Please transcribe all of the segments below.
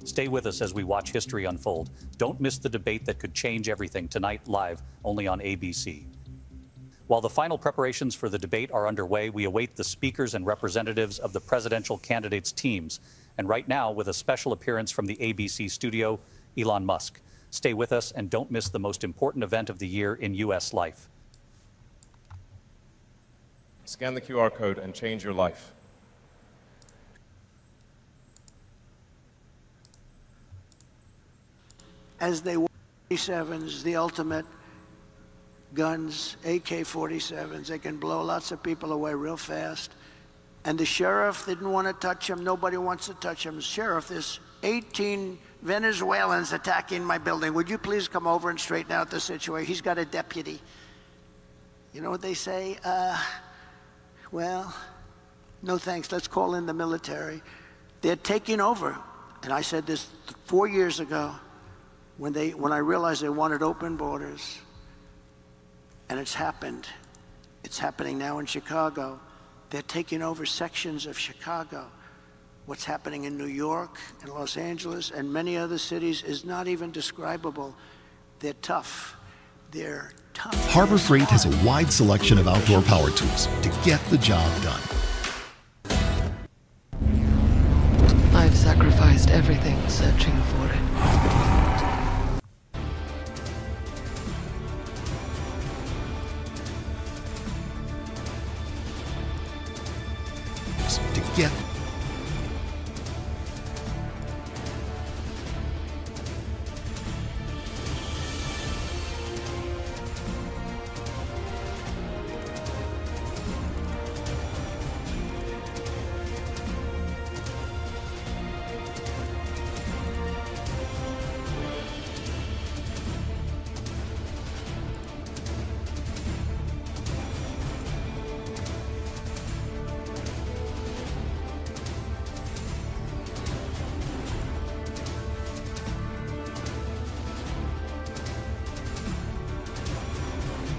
Stay with us as we watch history unfold. Don't miss the debate that could change everything tonight, live, only on ABC. While the final preparations for the debate are underway, we await the speakers and representatives of the presidential candidates' teams. And right now, with a special appearance from the ABC studio, Elon Musk. Stay with us and don't miss the most important event of the year in U.S. life. Scan the QR code and change your life. As they were 47s, the ultimate guns, AK-47s, they can blow lots of people away real fast. And the sheriff didn't want to touch him. Nobody wants to touch him. Sheriff, there's 18 Venezuelans attacking my building. Would you please come over and straighten out the situation? He's got a deputy. You know what they say? Well, no thanks. Let's call in the military. They're taking over. And I said this 4 years ago when I realized they wanted open borders. And it's happened. It's happening now in Chicago. They're taking over sections of Chicago. What's happening in New York and Los Angeles and many other cities is not even describable. They're tough. They're tough. Harbor Freight has a wide selection of outdoor power tools to get the job done. I've sacrificed everything searching for it. To get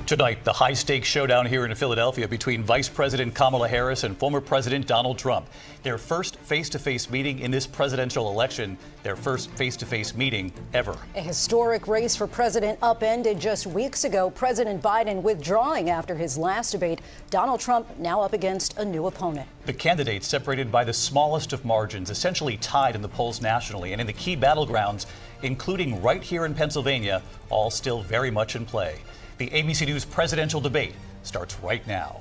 Tonight, the high-stakes showdown here in Philadelphia between Vice President Kamala Harris and former President Donald Trump. Their first face-to-face meeting in this presidential election, their first face-to-face meeting ever. A historic race for president upended just weeks ago. President Biden withdrawing after his last debate. Donald Trump now up against a new opponent. The candidates separated by the smallest of margins, essentially tied in the polls nationally and in the key battlegrounds, including right here in Pennsylvania, all still very much in play. The ABC News presidential debate starts right now.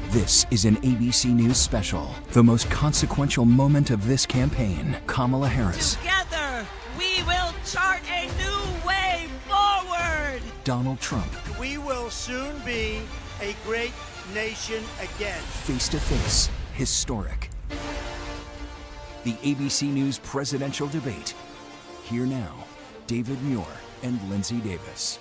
This is an ABC News special. The most consequential moment of this campaign. Kamala Harris. Together, we will chart a new way forward. Donald Trump. We will soon be a great nation again. Face to face. Historic. The ABC News presidential debate. Here now, David Muir and Lindsay Davis.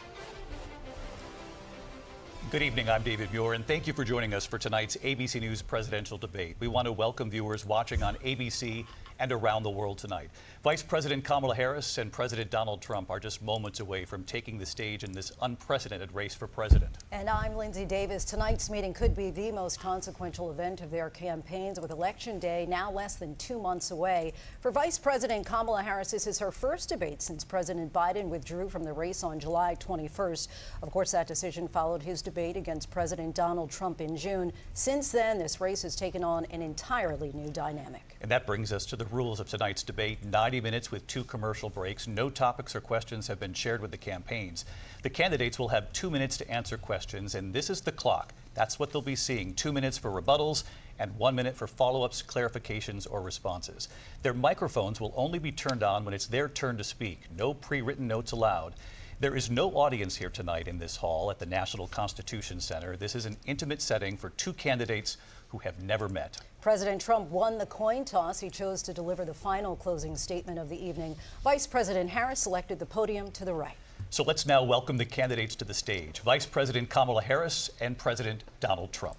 Good evening, I'm David Muir, and thank you for joining us for tonight's ABC News presidential debate. We want to welcome viewers watching on ABC and around the world tonight. Vice President Kamala Harris and President Donald Trump are just moments away from taking the stage in this unprecedented race for president. And I'm Lindsay Davis. Tonight's meeting could be the most consequential event of their campaigns, with Election Day now less than 2 months away. For Vice President Kamala Harris, this is her first debate since President Biden withdrew from the race on July 21st. Of course, that decision followed his debate against President Donald Trump in June. Since then, this race has taken on an entirely new dynamic. And that brings us to the rules of tonight's debate. 90 minutes with 2 commercial breaks. No topics or questions have been shared with the campaigns. The candidates will have 2 minutes to answer questions, and this is the clock. That's what they'll be seeing. 2 minutes for rebuttals and 1 minute for follow-ups, clarifications, or responses. Their microphones will only be turned on when it's their turn to speak. No pre-written notes allowed. There is no audience here tonight in this hall at the National Constitution Center. This is an intimate setting for 2 candidates who have never met. President Trump won the coin toss. He chose to deliver the final closing statement of the evening. Vice President Harris selected the podium to the right. So let's now welcome the candidates to the stage. Vice President Kamala Harris and President Donald Trump.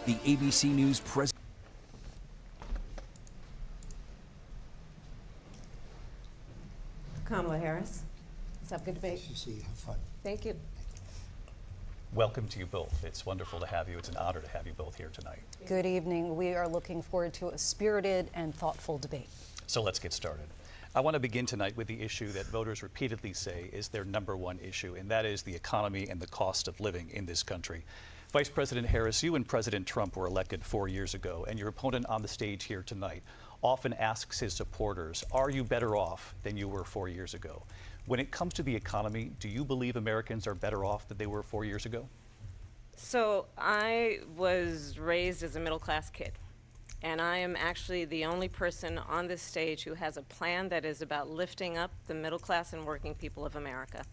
The ABC News president. Kamala Harris. Let's have a good debate. See you. Have fun. Thank you. Welcome to you both. It's wonderful to have you. It's an honor to have you both here tonight. Good evening. We are looking forward to a spirited and thoughtful debate. So let's get started. I want to begin tonight with the issue that voters repeatedly say is their #1 issue, and that is the economy and the cost of living in this country. Vice President Harris, you and President Trump were elected 4 years ago, and your opponent on the stage here tonight often asks his supporters, are you better off than you were 4 years ago? When it comes to the economy, do you believe Americans are better off than they were 4 years ago? So I was raised as a middle-class kid, and I am actually the only person on this stage who has a plan that is about lifting up the middle class and working people of America.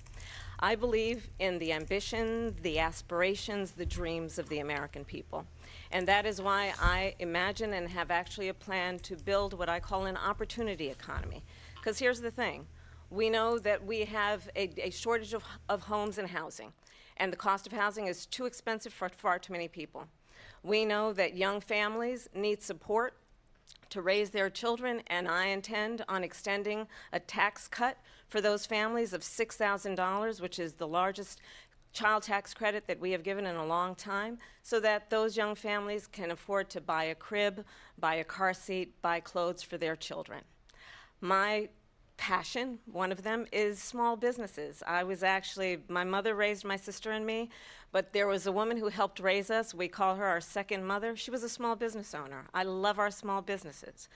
I believe in the ambition, the aspirations, the dreams of the American people. And that is why I imagine and have actually a plan to build what I call an opportunity economy. Because here's the thing. We know that we have a shortage of homes and housing, and the cost of housing is too expensive for far too many people. We know that young families need support to raise their children, and I intend on extending a tax cut for those families of $6,000, which is the largest child tax credit that we have given in a long time, so that those young families can afford to buy a crib, buy a car seat, buy clothes for their children. My passion, one of them, is small businesses. My mother raised my sister and me, but there was a woman who helped raise us. We call her our second mother. She was a small business owner. I love our small businesses.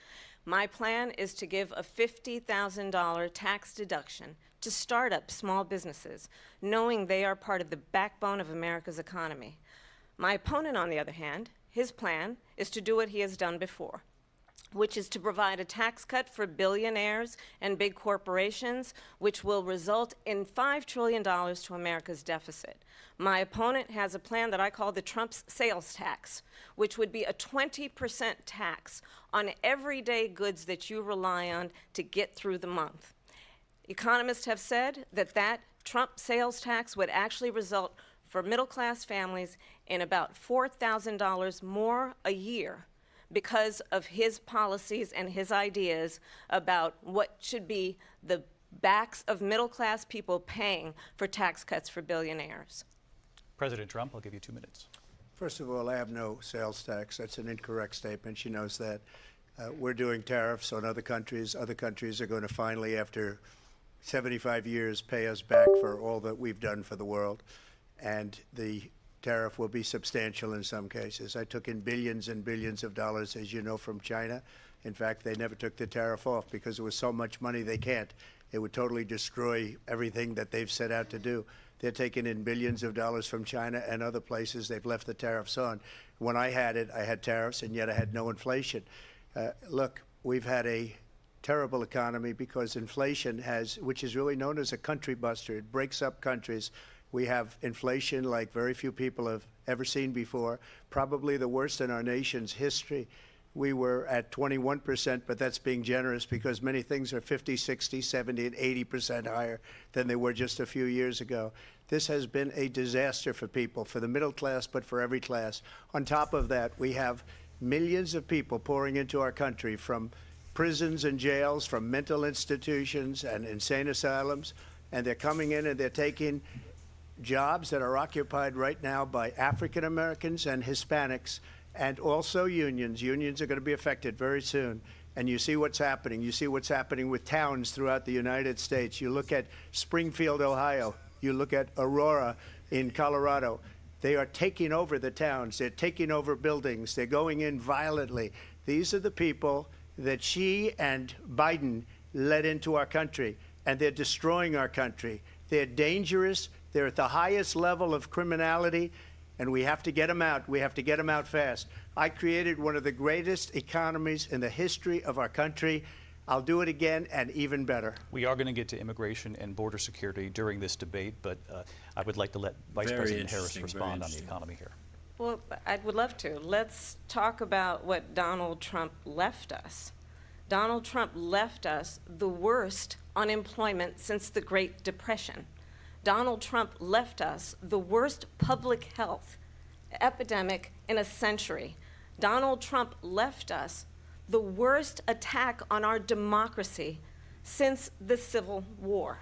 My plan is to give a $50,000 tax deduction to start up small businesses, knowing they are part of the backbone of America's economy. My opponent, on the other hand, his plan is to do what he has done before, which is to provide a tax cut for billionaires and big corporations, which will result in $5 trillion to America's deficit. My opponent has a plan that I call the Trump's sales tax, which would be a 20% tax on everyday goods that you rely on to get through the month. Economists have said that that Trump sales tax would actually result for middle-class families in about $4,000 more a year because of his policies and his ideas about what should be the backs of middle-class people paying for tax cuts for billionaires. President Trump, I'll give you 2 minutes. First of all, I have no sales tax. That's an incorrect statement. She knows that. We're doing tariffs on other countries. Other countries are going to finally, after 75 years, pay us back for all that we've done for the world. And the tariff will be substantial in some cases. I took in billions and billions of dollars, as you know, from China. In fact, they never took the tariff off because there was so much money they can't. It would totally destroy everything that they've set out to do. They're taking in billions of dollars from China and other places. They've left the tariffs on. When I had it, I had tariffs, and yet I had no inflation. Look, we've had a terrible economy because inflation which is really known as a country buster. It breaks up countries. We have inflation like very few people have ever seen before, probably the worst in our nation's history. We were at 21%, but that's being generous because many things are 50, 60, 70, and 80% higher than they were just a few years ago. This has been a disaster for people, for the middle class, but for every class. On top of that, we have millions of people pouring into our country from prisons and jails, from mental institutions and insane asylums, and they're coming in and they're taking jobs that are occupied right now by African Americans and Hispanics, and also unions. Unions are going to be affected very soon. And you see what's happening. You see what's happening with towns throughout the United States. You look at Springfield, Ohio. You look at Aurora in Colorado. They are taking over the towns. They're taking over buildings. They're going in violently. These are the people that Xi and Biden led into our country, and they're destroying our country. They're dangerous. They're at the highest level of criminality, and we have to get them out. We have to get them out fast. I created one of the greatest economies in the history of our country. I'll do it again and even better. We are going to get to immigration and border security during this debate, but I would like to let Vice President Harris respond on the economy here. Well, I would love to. Let's talk about what Donald Trump left us. Donald Trump left us the worst unemployment since the Great Depression. Donald Trump left us the worst public health epidemic in a century. Donald Trump left us the worst attack on our democracy since the Civil War.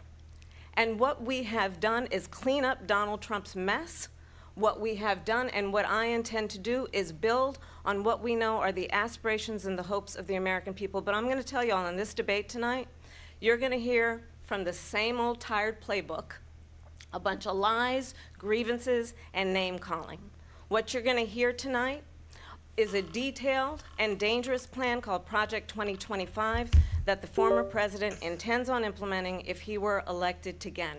And what we have done is clean up Donald Trump's mess. What we have done and what I intend to do is build on what we know are the aspirations and the hopes of the American people. But I'm going to tell you all in this debate tonight, You're going to hear from the same old tired playbook, a bunch of lies, grievances, and name-calling. What you're going to hear tonight is a detailed and dangerous plan called Project 2025 that the former president intends on implementing if he were elected again.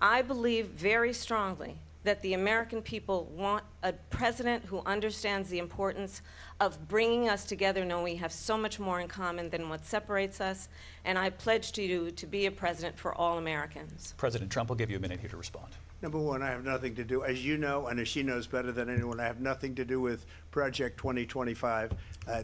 I believe very strongly that the American people want a president who understands the importance of bringing us together, knowing we have so much more in common than what separates us, and I pledge to you to be a president for all Americans. President Trump will give you a minute here to respond. Number one, I have nothing to do, as you know, and as she knows better than anyone, I have nothing to do with Project 2025.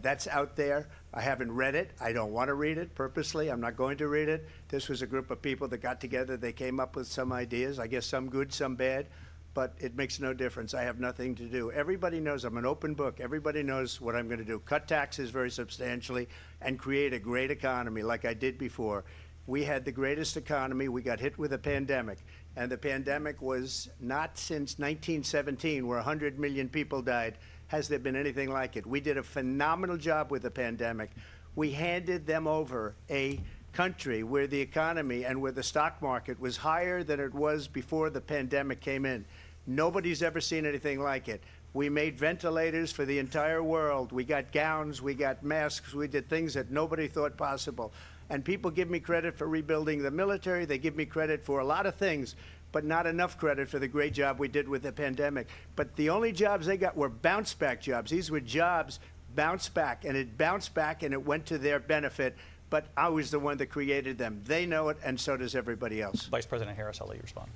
That's out there. I haven't read it. I don't want to read it purposely. I'm not going to read it. This was a group of people that got together. They came up with some ideas, I guess some good, some bad, but it makes no difference. I have nothing to do. Everybody knows I'm an open book. Everybody knows what I'm going to do. Cut taxes very substantially and create a great economy like I did before. We had the greatest economy. We got hit with a pandemic. And the pandemic was not since 1917, where 100 million people died, has there been anything like it. We did a phenomenal job with the pandemic. We handed them over a country where the economy and where the stock market was higher than it was before the pandemic came in. Nobody's ever seen anything like it. We made ventilators for the entire world. We got gowns, we got masks, we did things that nobody thought possible. And people give me credit for rebuilding the military. They give me credit for a lot of things, but not enough credit for the great job we did with the pandemic. But the only jobs they got were bounce back jobs. These were jobs bounced back, and it bounced back and it went to their benefit. But I was the one that created them. They know it, and so does everybody else. Vice President Harris, I'll let you respond.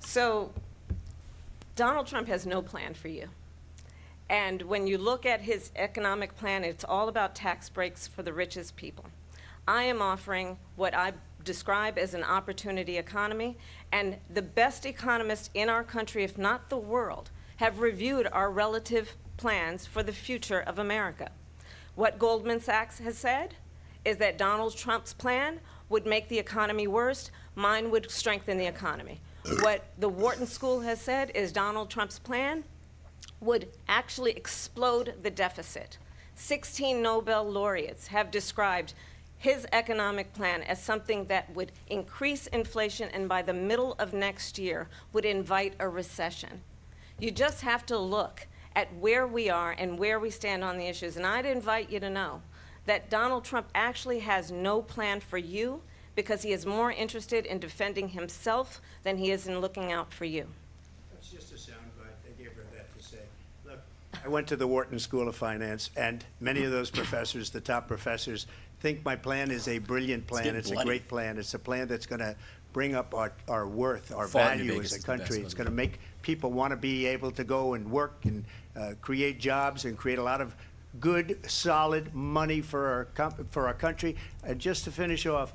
So Donald Trump has no plan for you. And when you look at his economic plan, it's all about tax breaks for the richest people. I am offering what I describe as an opportunity economy, and the best economists in our country, if not the world, have reviewed our relative plans for the future of America. What Goldman Sachs has said is that Donald Trump's plan would make the economy worse, mine would strengthen the economy. What the Wharton School has said is Donald Trump's plan would actually explode the deficit. 16 Nobel laureates have described his economic plan as something that would increase inflation and by the middle of next year would invite a recession. You just have to look at where we are and where we stand on the issues. And I'd invite you to know that Donald Trump actually has no plan for you because he is more interested in defending himself than he is in looking out for you. That's just a soundbite. They gave her that to say. Look, I went to the Wharton School of Finance, and many of those professors, the top professors, think my plan is a brilliant plan. It's a great plan. It's a plan that's going to bring up our worth, our value as a country. It's going to make people want to be able to go and work and create jobs and create a lot of good, solid money for our country. And just to finish off,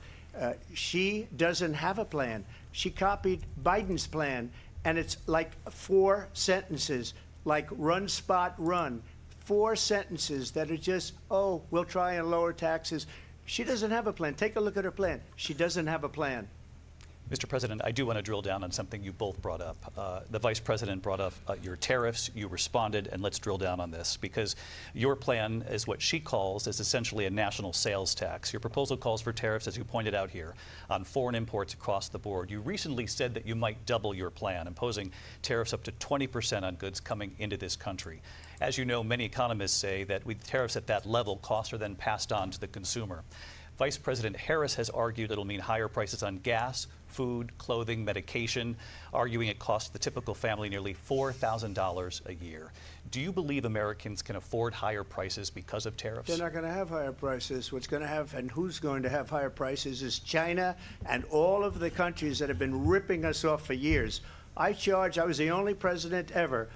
she doesn't have a plan. She copied Biden's plan, and it's like 4 sentences, like run, spot, run. 4 sentences that are just, oh, we'll try and lower taxes. She doesn't have a plan. Take a look at her plan. She doesn't have a plan. Mr. President, I do want to drill down on something you both brought up. The Vice President brought up your tariffs. You responded, and let's drill down on this, because your plan is what she calls is essentially a national sales tax. Your proposal calls for tariffs, as you pointed out here, on foreign imports across the board. You recently said that you might double your plan, imposing tariffs up to 20% on goods coming into this country. As you know, many economists say that with tariffs at that level, costs are then passed on to the consumer. Vice President Harris has argued it'll mean higher prices on gas, food, clothing, medication, arguing it costs the typical family nearly $4,000 a year. Do you believe Americans can afford higher prices because of tariffs? They're not going to have higher prices. What's going to have, and who's going to have higher prices, is China and all of the countries that have been ripping us off for years. I was the only president ever.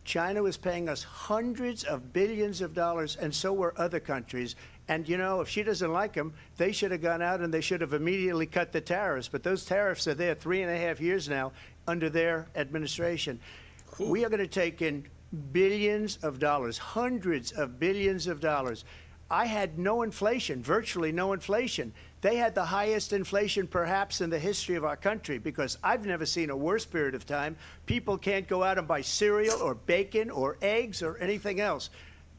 China was paying us hundreds of billions of dollars, and so were other countries. And, you know, if she doesn't like them, they should have gone out and they should have immediately cut the tariffs. But those tariffs are there 3.5 years now under their administration. Cool. We are going to take in billions of dollars, hundreds of billions of dollars. I had no inflation, virtually no inflation. They had the highest inflation perhaps in the history of our country, because I've never seen a worse period of time. People can't go out and buy cereal or bacon or eggs or anything else.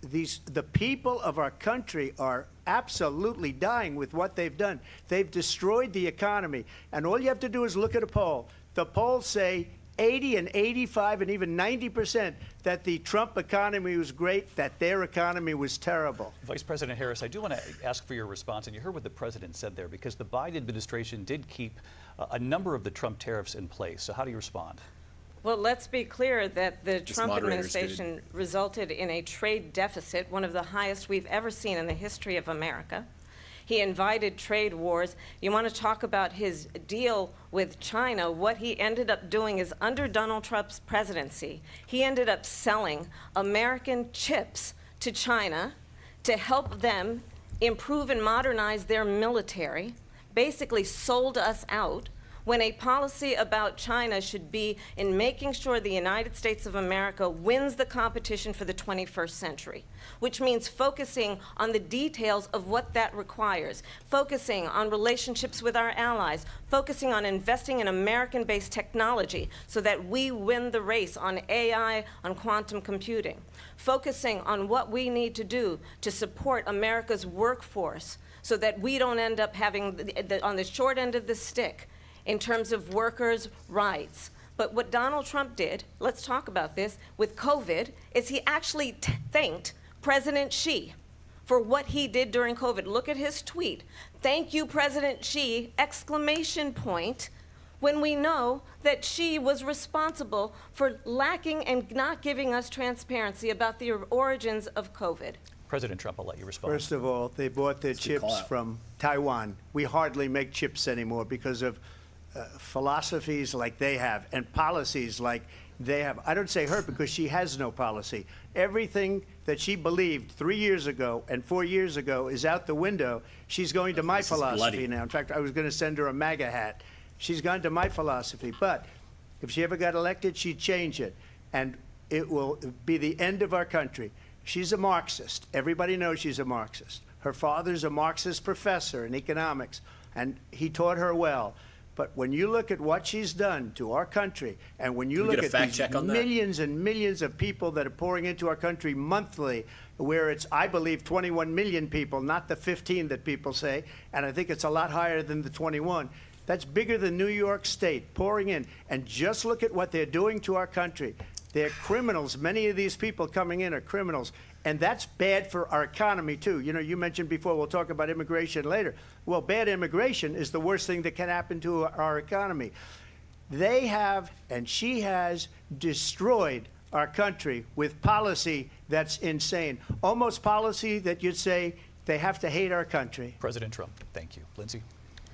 The people of our country are absolutely dying with what they've done. They've destroyed the economy. And all you have to do is look at a poll. The polls say 80 and 85 and even 90% that the Trump economy was great, that their economy was terrible. Vice President Harris, I do want to ask for your response, and you heard what the president said there, because the Biden administration did keep a number of the Trump tariffs in place. So how do you respond? Well, let's be clear that the Trump administration resulted in a trade deficit, one of the highest we've ever seen in the history of America. He invited trade wars. You want to talk about his deal with China? What he ended up doing is, under Donald Trump's presidency, he ended up selling American chips to China to help them improve and modernize their military, basically sold us out, when a policy about China should be in making sure the United States of America wins the competition for the 21st century, which means focusing on the details of what that requires, focusing on relationships with our allies, focusing on investing in American-based technology so that we win the race on AI, on quantum computing, focusing on what we need to do to support America's workforce so that we don't end up having, on the short end of the stick, in terms of workers' rights. But what Donald Trump did, let's talk about this, with COVID, is he actually thanked President Xi for what he did during COVID. Look at his tweet. Thank you, President Xi, exclamation point, when we know that Xi was responsible for lacking and not giving us transparency about the origins of COVID. President Trump, I'll let you respond. First of all, they bought their chips from Taiwan. We hardly make chips anymore because of philosophies like they have and policies like they have. I don't say her because she has no policy. Everything that she believed 3 years ago and 4 years ago is out the window. She's going to my philosophy now. In fact, I was going to send her a Maga hat. She's gone to my philosophy. But if she ever got elected, she'd change it. And it will be the end of our country. She's a Marxist. Everybody knows she's a Marxist. Her father's a Marxist professor in economics, and he taught her well. But when you look at what she's done to our country, and when you look at these millions and millions of people that are pouring into our country monthly, where it's, I believe, 21 million people, not the 15 that people say, and I think it's a lot higher than the 21. That's bigger than New York State pouring in. And just look at what they're doing to our country. They're criminals. Many of these people coming in are criminals. And that's bad for our economy, too. You know, you mentioned before, we'll talk about immigration later. Well, bad immigration is the worst thing that can happen to our economy. They have, and she has, destroyed our country with policy that's insane. Almost policy that you'd say they have to hate our country. President Trump, thank you. Lindsay?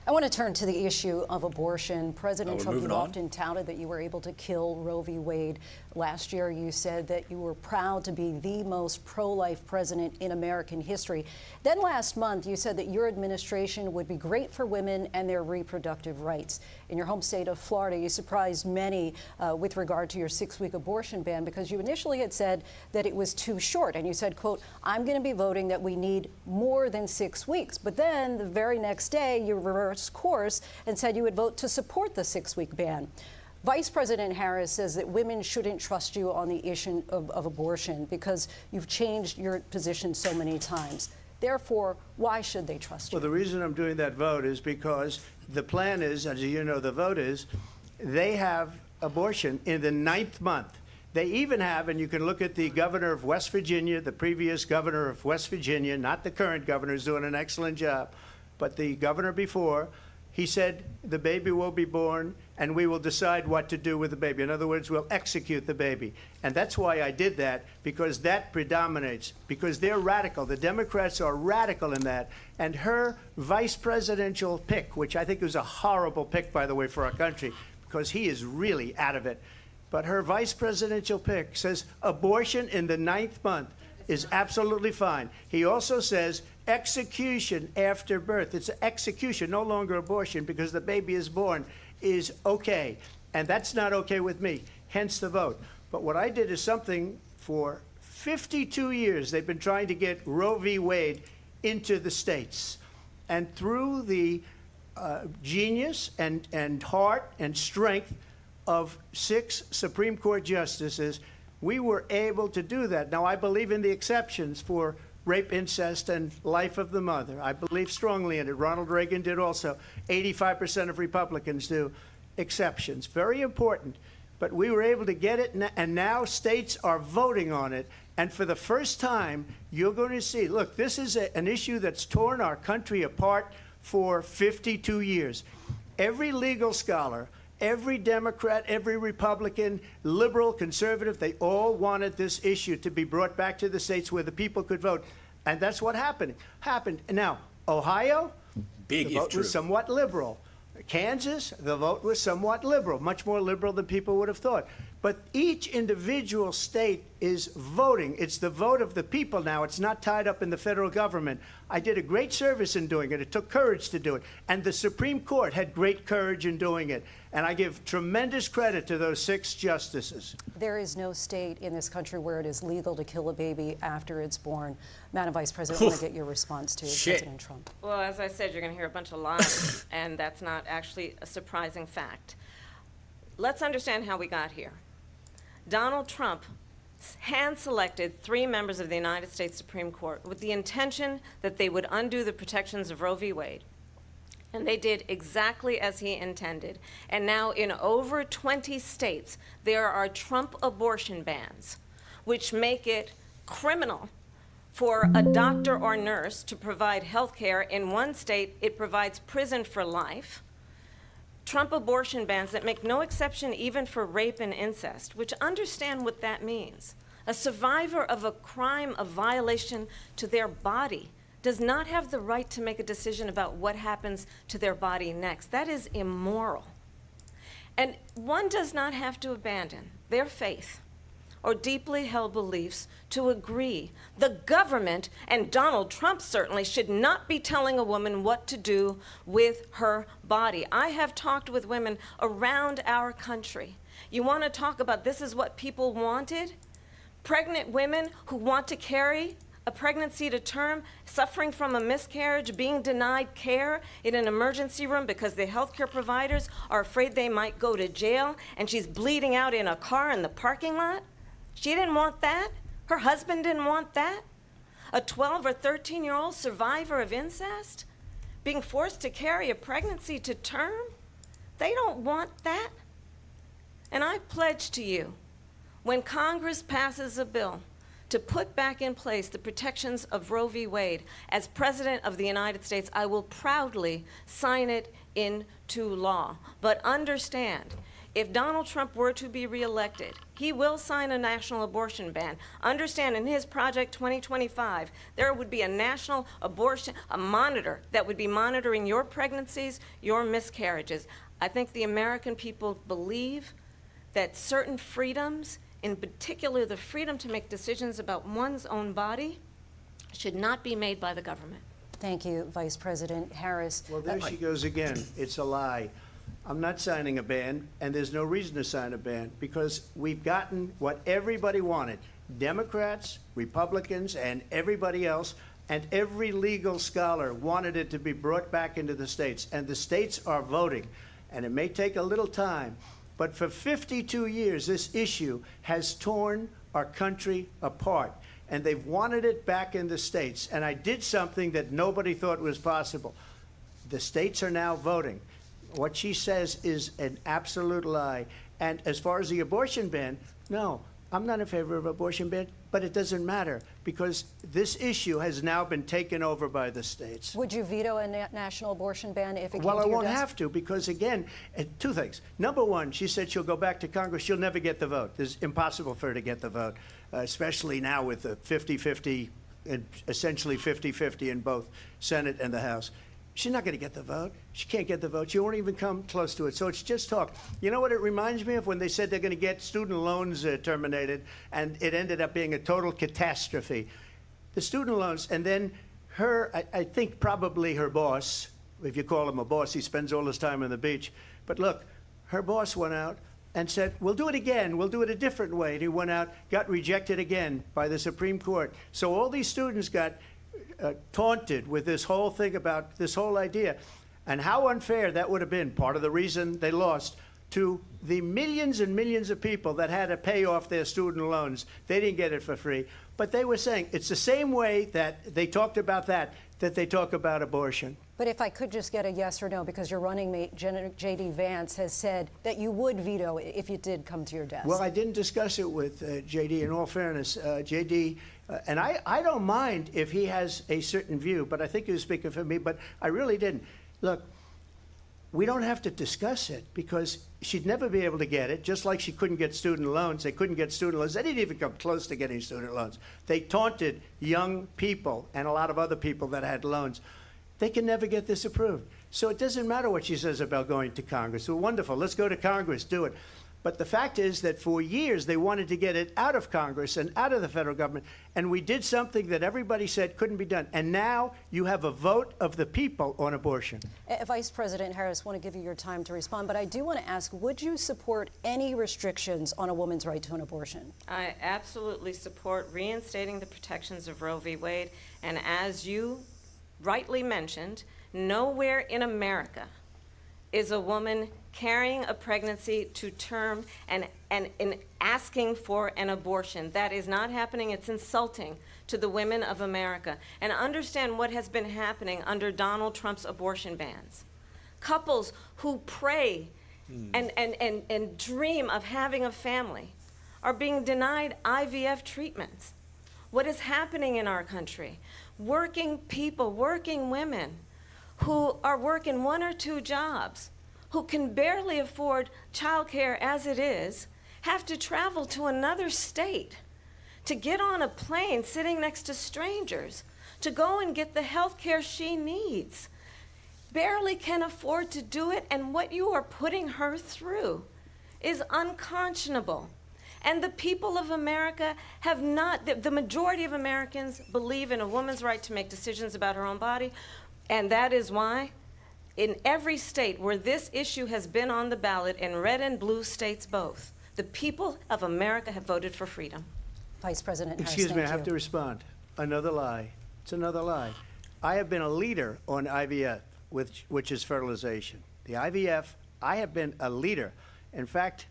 I want to turn to the issue of abortion. President Trump, you often touted that you were able to kill Roe v. Wade. Last year, you said that you were proud to be the most pro-life president in American history. Then last month, you said that your administration would be great for women and their reproductive rights. In your home state of Florida, you surprised many with regard to your 6-week abortion ban, because you initially had said that it was too short. And you said, quote, I'm going to be voting that we need more than 6 weeks. But then the very next day, you reversed course and said you would vote to support the 6-week ban. Vice President Harris says that women shouldn't trust you on the issue of abortion because you've changed your position so many times. Therefore, why should they trust you? Well, the reason I'm doing that vote is because the plan is, as you know, the vote is, they have abortion in the 9th month. They even have, and you can look at the governor of West Virginia, the previous governor of West Virginia, not the current governor, who's doing an excellent job, but the governor before, he said the baby will be born and we will decide what to do with the baby. In other words, we'll execute the baby. And that's why I did that, because that predominates, because they're radical. The Democrats are radical in that. And her vice presidential pick, which I think was a horrible pick, by the way, for our country, because he is really out of it. But her vice presidential pick says abortion in the 9th month is absolutely fine. He also says execution after birth. It's execution, no longer abortion, because the baby is born, is okay. And that's not okay with me, hence the vote. But what I did is something for 52 years. They've been trying to get Roe v. Wade into the states. And through the genius and heart and strength of 6 Supreme Court justices, we were able to do that. Now, I believe in the exceptions for rape, incest, and life of the mother. I believe strongly in it. Ronald Reagan did also. 85% of Republicans do. Exceptions. Very important. But we were able to get it, and now states are voting on it. And for the first time, you're going to see, look, this is an issue that's torn our country apart for 52 years. Every legal scholar, every Democrat, every Republican, liberal, conservative, they all wanted this issue to be brought back to the states where the people could vote. And that's what happened. Now, Ohio, the vote was somewhat liberal. Kansas, the vote was somewhat liberal, much more liberal than people would have thought. But each individual state is voting. It's the vote of the people now. It's not tied up in the federal government. I did a great service in doing it. It took courage to do it. And the Supreme Court had great courage in doing it. And I give tremendous credit to those 6 justices. There is no state in this country where it is legal to kill a baby after it's born. Madam Vice President, I want to get your response to President Trump. Well, as I said, you're going to hear a bunch of lies, and that's not actually a surprising fact. Let's understand how we got here. Donald Trump hand-selected 3 members of the United States Supreme Court with the intention that they would undo the protections of Roe v. Wade. And they did exactly as he intended. And now in over 20 states, there are Trump abortion bans, which make it criminal for a doctor or nurse to provide health care. In one state, it provides prison for life. Trump abortion bans that make no exception even for rape and incest, which understand what that means. A survivor of a crime of violation to their body does not have the right to make a decision about what happens to their body next. That is immoral. And one does not have to abandon their faith or deeply held beliefs to agree. The government, and Donald Trump certainly, should not be telling a woman what to do with her body. I have talked with women around our country. You want to talk about this is what people wanted? Pregnant women who want to carry a pregnancy to term, suffering from a miscarriage, being denied care in an emergency room because the healthcare providers are afraid they might go to jail, and she's bleeding out in a car in the parking lot. She didn't want that. Her husband didn't want that. A 12 or 13-year-old survivor of incest being forced to carry a pregnancy to term, they don't want that. And I pledge to you, when Congress passes a bill to put back in place the protections of Roe v. Wade, as President of the United States, I will proudly sign it into law. But understand, if Donald Trump were to be reelected, he will sign a national abortion ban. Understand, in his Project 2025, there would be a national abortion, a monitor that would be monitoring your pregnancies, your miscarriages. I think the American people believe that certain freedoms, in particular the freedom to make decisions about one's own body, should not be made by the government. Thank you, Vice President Harris. Well, there she goes again. It's a lie. I'm not signing a ban, and there's no reason to sign a ban, because we've gotten what everybody wanted. Democrats, Republicans, and everybody else, and every legal scholar wanted it to be brought back into the states, and the states are voting. And it may take a little time, but for 52 years, this issue has torn our country apart, and they've wanted it back in the states. And I did something that nobody thought was possible. The states are now voting. What she says is an absolute lie. And as far as the abortion ban, no, I'm not in favor of abortion ban, but it doesn't matter, because this issue has now been taken over by the states. Would you veto a national abortion ban if it came Well, to I your won't desk? have to, because again, 2 things. Number one, she said she'll go back to Congress. She'll never get the vote. It's impossible for her to get the vote, especially now with the 50-50, and essentially 50-50 in both Senate and the House. She's not going to get the vote. She can't get the vote. She won't even come close to it. So it's just talk. You know what it reminds me of? When they said they're going to get student loans terminated, and it ended up being a total catastrophe. The student loans, and then her, I think probably her boss, if you call him a boss, he spends all his time on the beach. But look, her boss went out and said, we'll do it again. We'll do it a different way. And he went out, got rejected again by the Supreme Court. So all these students got taunted with this whole thing about this whole idea. And how unfair that would have been, part of the reason they lost, to the millions and millions of people that had to pay off their student loans. They didn't get it for free. But they were saying it's the same way that they talked about that they talk about abortion. But if I could just get a yes or no, because your running mate, J.D. Vance, has said that you would veto it if it did come to your desk. Well, I didn't discuss it with J.D. In all fairness, J.D., and I don't mind if he has a certain view, but I think he was speaking for me, but I really didn't. Look, we don't have to discuss it because she'd never be able to get it, just like she couldn't get student loans. They couldn't get student loans. They didn't even come close to getting student loans. They taunted young people and a lot of other people that had loans. They can never get this approved. So it doesn't matter what she says about going to Congress. Well, wonderful. Let's go to Congress. Do it. But the fact is that for years they wanted to get it out of Congress and out of the federal government, and we did something that everybody said couldn't be done. And now you have a vote of the people on abortion. Vice President Harris, I want to give you your time to respond, but I do want to ask, would you support any restrictions on a woman's right to an abortion? I absolutely support reinstating the protections of Roe v. Wade, and as you rightly mentioned, nowhere in America is a woman carrying a pregnancy to term and asking for an abortion. That is not happening. It's insulting to the women of America. And understand what has been happening under Donald Trump's abortion bans. Couples who pray and dream of having a family are being denied IVF treatments. What is happening in our country? Working people, working women who are working 1 or 2 jobs, who can barely afford childcare as it is, have to travel to another state to get on a plane sitting next to strangers to go and get the health care she needs. Barely can afford to do it, and what you are putting her through is unconscionable. And the people of America have not, the majority of Americans believe in a woman's right to make decisions about her own body, and that is why in every state where this issue has been on the ballot, in red and blue states both, the people of America have voted for freedom. Vice President Harris, Excuse me, I thank have you. to respond. Another lie. It's another lie. I have been a leader on IVF, which is fertilization. The IVF, I have been a leader. In fact,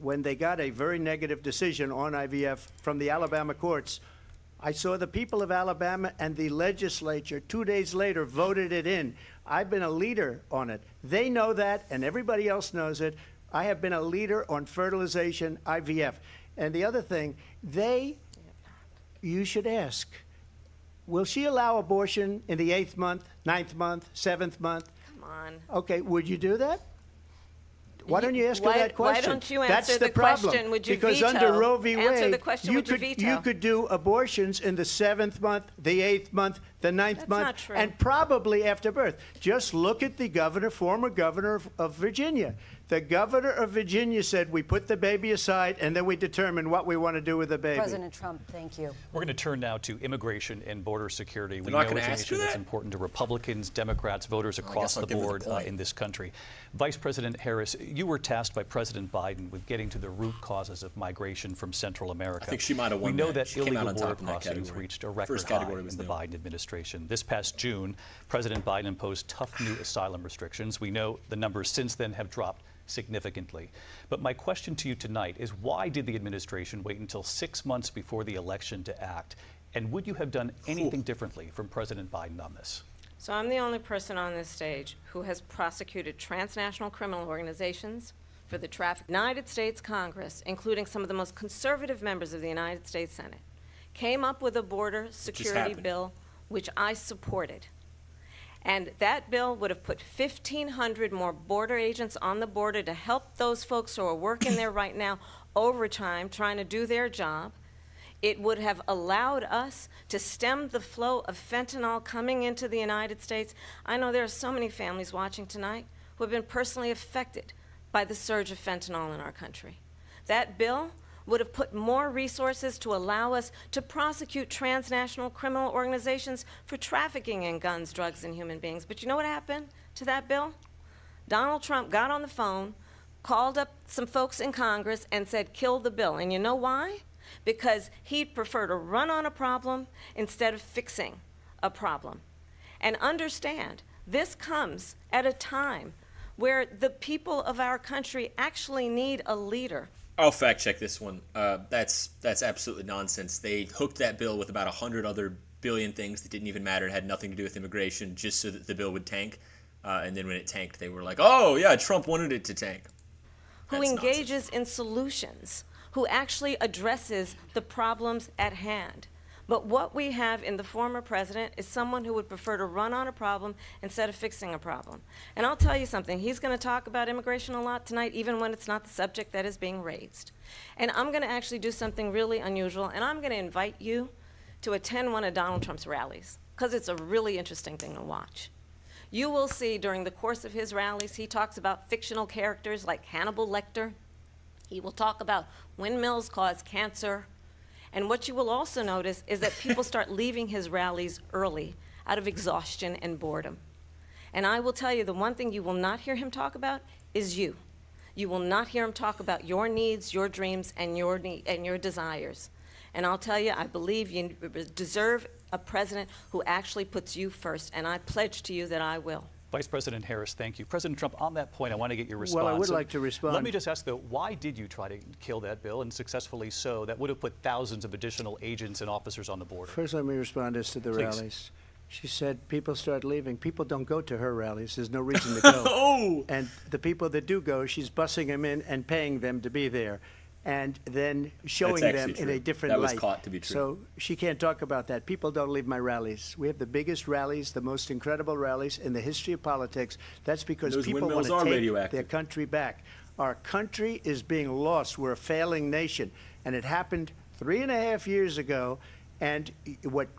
when they got a very negative decision on IVF from the Alabama courts, I saw the people of Alabama and the legislature 2 days later voted it in. I've been a leader on it. They know that, and everybody else knows it. I have been a leader on fertilization, IVF. And the other thing, you should ask, will she allow abortion in the 8th month, 9th month, 7th month? Come on. Okay, would you do that? Why don't you ask her that question? Why don't you answer That's the problem. question? Would you because veto? under Roe v. Answer Wade, the question, would you veto? you could do abortions in the 7th month, the 8th month, the 9th That's month, not true. and probably after birth. Just look at the governor, former governor of Virginia. The governor of Virginia said we put the baby aside and then we determine what we want to do with the baby. President Trump, thank you. We're going to turn now to immigration and border security. We not know gonna it's an ask issue you that's that? important to Republicans, Democrats, voters across I'll the give her the board point. in this country. Vice President Harris, you were tasked by President Biden with getting to the root causes of migration from Central America. I think she might have won We know that. that She came illegal out on border top in that crossings category. reached a record First high category was in the nil. Biden administration. This past June, President Biden imposed tough new asylum restrictions. We know the numbers since then have dropped significantly. But my question to you tonight is, why did the administration wait until 6 months before the election to act? And would you have done anything differently from President Biden on this? So I'm the only person on this stage who has prosecuted transnational criminal organizations for the traffic. United States Congress, including some of the most conservative members of the United States Senate, came up with a border security happened. bill which I supported. And that bill would have put 1,500 more border agents on the border to help those folks who are working there right now overtime, trying to do their job. It would have allowed us to stem the flow of fentanyl coming into the United States. I know there are so many families watching tonight who have been personally affected by the surge of fentanyl in our country. That bill would have put more resources to allow us to prosecute transnational criminal organizations for trafficking in guns, drugs, and human beings. But you know what happened to that bill? Donald Trump got on the phone, called up some folks in Congress, and said, kill the bill. And you know why? Because he'd prefer to run on a problem instead of fixing a problem. And understand, this comes at a time where the people of our country actually need a leader. I'll fact check this one. That's absolutely nonsense. They hooked that bill with about 100 other billion things that didn't even matter, had nothing to do with immigration, just so that the bill would tank. And then when it tanked, they were like, oh, yeah, Trump wanted it to tank. Who engages in solutions, who actually addresses the problems at hand. But what we have in the former president is someone who would prefer to run on a problem instead of fixing a problem. And I'll tell you something, he's going to talk about immigration a lot tonight, even when it's not the subject that is being raised. And I'm going to actually do something really unusual, and I'm going to invite you to attend one of Donald Trump's rallies, because it's a really interesting thing to watch. You will see during the course of his rallies, he talks about fictional characters like Hannibal Lecter. He will talk about windmills cause cancer. And what you will also notice is that people start leaving his rallies early out of exhaustion and boredom. And I will tell you, the one thing you will not hear him talk about is you. You will not hear him talk about your needs, your dreams, and your desires. And I'll tell you, I believe you deserve a president who actually puts you first, and I pledge to you that I will. Vice President Harris, thank you. President Trump, on that point, I want to get your response. Well, I would like to respond. Let me just ask, though, why did you try to kill that bill, and successfully so? That would have put thousands of additional agents and officers on the border. First, let me respond as to the Please. rallies. She said people start leaving. People don't go to her rallies. There's no reason to go. Oh! And the people that do go, she's bussing them in and paying them to be there, and then showing That's them actually in a true. different That light. was caught to be true. So she can't talk about that. People don't leave my rallies. We have the biggest rallies, the most incredible rallies in the history of politics. That's because Those people want windmills to are take radioactive. their country back. Our country is being lost. We're a failing nation. And it happened 3.5 years ago. And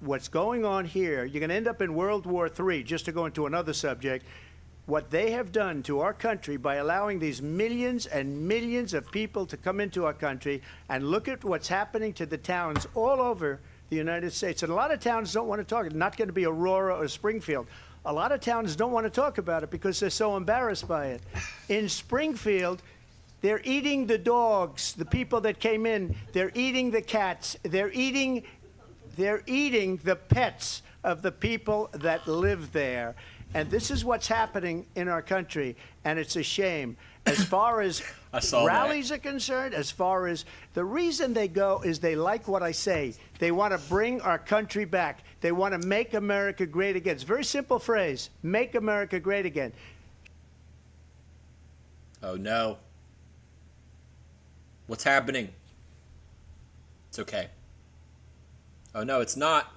what's going on here, you're going to end up in World War III, just to go into another subject. What they have done to our country by allowing these millions and millions of people to come into our country, and look at what's happening to the towns all over the United States. And a lot of towns don't want to talk. It's not going to be Aurora or Springfield. A lot of towns don't want to talk about it because they're so embarrassed by it. In Springfield, they're eating the dogs, the people that came in. They're eating the cats. They're eating the pets of the people that live there. And this is what's happening in our country, and it's a shame. As far as rallies are concerned, as far as the reason they go is they like what I say. They want to bring our country back. They want to make America great again. It's a very simple phrase, make America great again. Oh, no. What's happening? It's okay. Oh, no, it's not.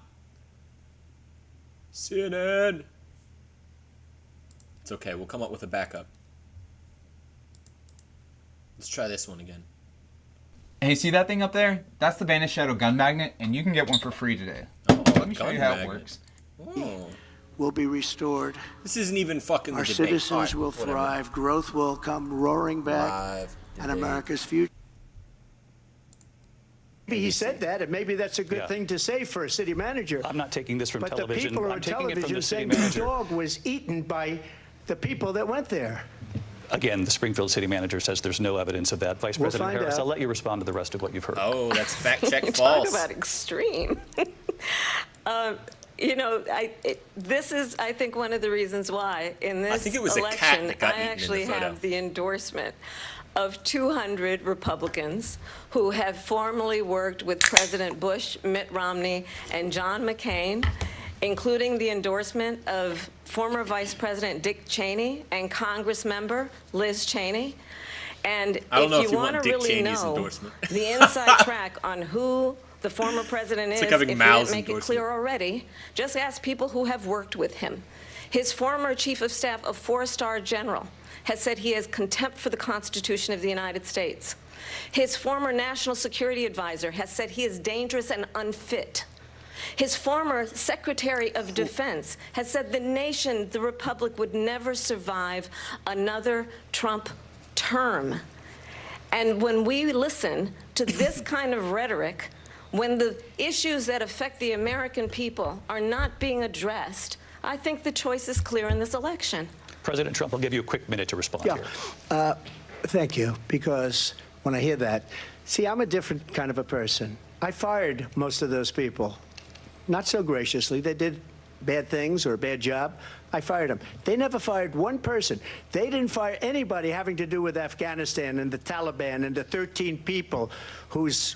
CNN. It's okay, we'll come up with a backup. Let's try this one again. Hey, see that thing up there? That's the Vanished Shadow gun magnet, and you can get one for free today. Oh, Let me show you how it works. Oh. Will be restored. This isn't even fucking the Our debate. citizens All right, will whatever. thrive. Growth will come roaring back. Live And debate. America's future. Maybe he said that, and maybe that's a good Yeah. thing to say for a city manager. I'm not taking this from But television. the people I'm on taking it from television the city saying the manager. dog was eaten by the people that went there. Again, the Springfield city manager says there's no evidence of that. Vice We'll President find Harris, out. I'll let you respond to the rest of what you've heard. Oh, that's fact check Talk false. about extreme. You know, this is, I think, one of the reasons why in this think it was a cat election, that got I eaten in the actually photo. have the endorsement of 200 Republicans who have formerly worked with President Bush, Mitt Romney, and John McCain, including the endorsement of former Vice President Dick Cheney and Congress member Liz Cheney. And I don't know if you you want want to Dick really Cheney's know endorsement. the inside track on who the former president is, like having if we Mao's didn't make it endorsement. clear already, just ask people who have worked with him. His former chief of staff, a 4-star general, has said he has contempt for the Constitution of the United States. His former national security advisor has said he is dangerous and unfit. His former Secretary of Defense has said the nation, the Republic, would never survive another Trump term. And when we listen to this kind of rhetoric, when the issues that affect the American people are not being addressed, I think the choice is clear in this election. President Trump, I'll give you a quick minute to respond Yeah. here. Thank you, because when I hear that, see, I'm a different kind of a person. I fired most of those people. Not so graciously. They did bad things or a bad job, I fired them. They never fired one person. They didn't fire anybody having to do with Afghanistan and the Taliban and the 13 people who's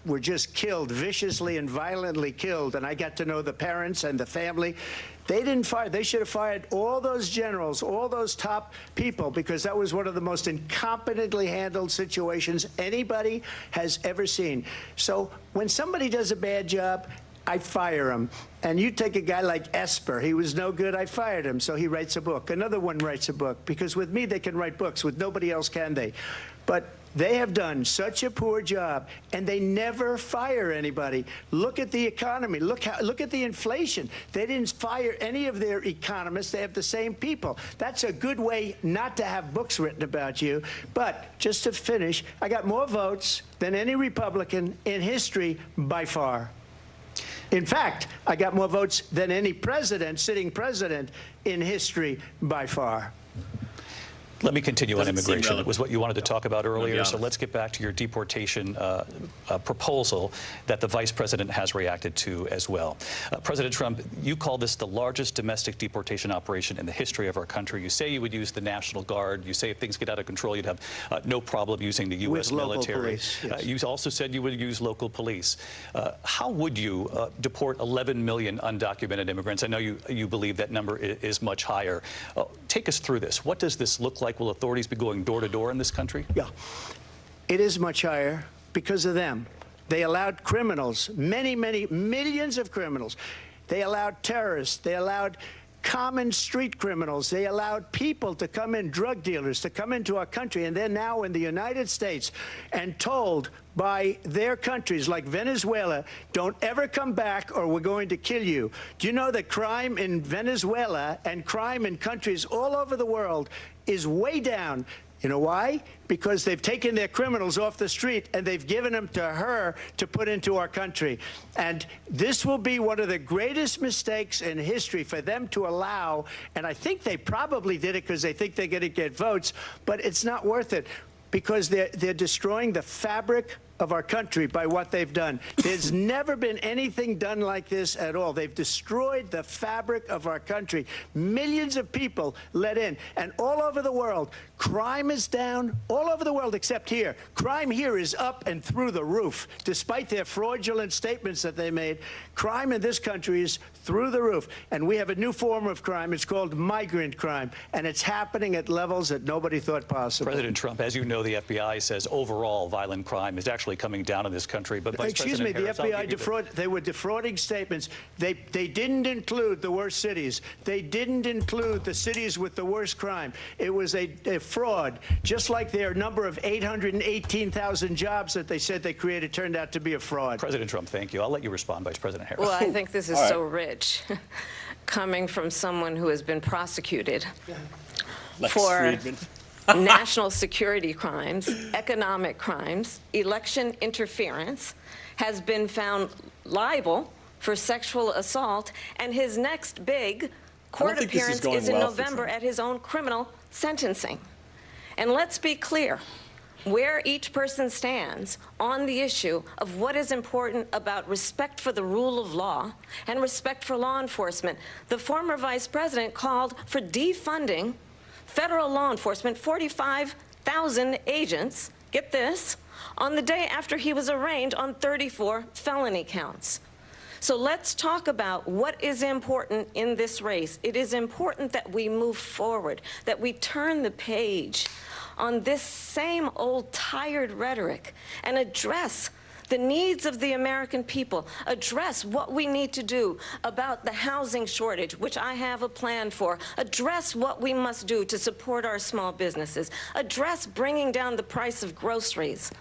were just killed, viciously and violently killed. And I got to know the parents and the family. They didn't fire. They should have fired all those generals, all those top people, because that was one of the most incompetently handled situations anybody has ever seen. So when somebody does a bad job, I fire him. And you take a guy like Esper. He was no good. I fired him. So he writes a book. Another one writes a book. Because with me, they can write books. With nobody else can they. But they have done such a poor job, and they never fire anybody. Look at the economy. Look at the inflation. They didn't fire any of their economists. They have the same people. That's a good way not to have books written about you. But just to finish, I got more votes than any Republican in history by far. In fact, I got more votes than any president, sitting president, in history by far. Let me continue on Doesn't seem immigration. It relevant. was what you wanted to talk about earlier, so honest. let's get back to your deportation proposal that the vice president has reacted to as well. President Trump, you call this the largest domestic deportation operation in the history of our country. You say you would use the National Guard. You say if things get out of control, you'd have no problem using the U.S. military. Police, yes. You also said you would use local police. How would you deport 11 million undocumented immigrants? I know you believe that number is much higher. Take us through this. What does this look like? Will authorities be going door to door in this country? Yeah, it is much higher because of them. They allowed criminals, many millions of criminals. They allowed terrorists. They allowed common street criminals. They allowed people to come in, drug dealers, to come into our country, and they're now in the United States and told by their countries like Venezuela, don't ever come back or we're going to kill you. Do you know that crime in Venezuela and crime in countries all over the world is way down? You know why? Because they've taken their criminals off the street and they've given them to her to put into our country. And this will be one of the greatest mistakes in history for them to allow. And I think they probably did it because they think they're going to get votes, but it's not worth it because they're destroying the fabric of our country by what they've done. There's never been anything done like this at all. They've destroyed the fabric of our country. Millions of people let in. And all over the world, crime is down. All over the world except here. Crime here is up and through the roof. Despite their fraudulent statements that they made, crime in this country is through the roof. And we have a new form of crime. It's called migrant crime. And it's happening at levels that nobody thought possible. President Trump, as you know, the FBI says overall violent crime is actually coming down in this country. But Vice Excuse me, President the Harris, FBI they were defrauding statements. They didn't include the worst cities. They didn't include the cities with the worst crime. It was a fraud, just like their number of 818,000 jobs that they said they created turned out to be a fraud. President Trump, thank you. I'll let you respond, Vice President Harris. Well, I think this is so rich, coming from someone who has been prosecuted for national security crimes, economic crimes, election interference, has been found liable for sexual assault, and his next big court appearance is in November at his own criminal sentencing. And let's be clear where each person stands on the issue of what is important about respect for the rule of law and respect for law enforcement. The former vice president called for defunding federal law enforcement, 45,000 agents, get this, on the day after he was arraigned on 34 felony counts. So let's talk about what is important in this race. It is important that we move forward, that we turn the page on this same old tired rhetoric and address the needs of the American people, address what we need to do about the housing shortage, which I have a plan for, address what we must do to support our small businesses, address bringing down the price of groceries.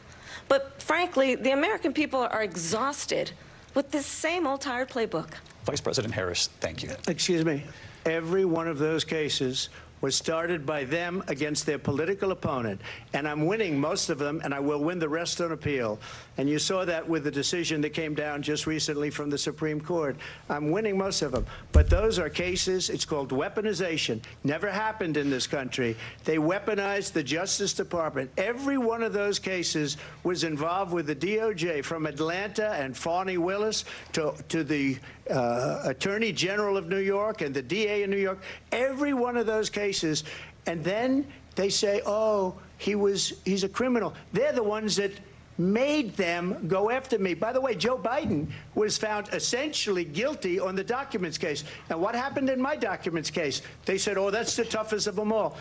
But frankly, the American people are exhausted with this same old tired playbook. Vice President Harris, thank you. Excuse me. Every one of those cases was started by them against their political opponent. And I'm winning most of them, and I will win the rest on appeal. And you saw that with the decision that came down just recently from the Supreme Court. I'm winning most of them. But those are cases, it's called weaponization. Never happened in this country. They weaponized the Justice Department. Every one of those cases was involved with the DOJ, from Atlanta and Fani Willis to the Attorney General of New York and the DA in New York, every one of those cases. And then they say, oh, he's a criminal. They're the ones that made them go after me. By the way, Joe Biden was found essentially guilty on the documents case. And what happened in my documents case? They said, oh, that's the toughest of them all.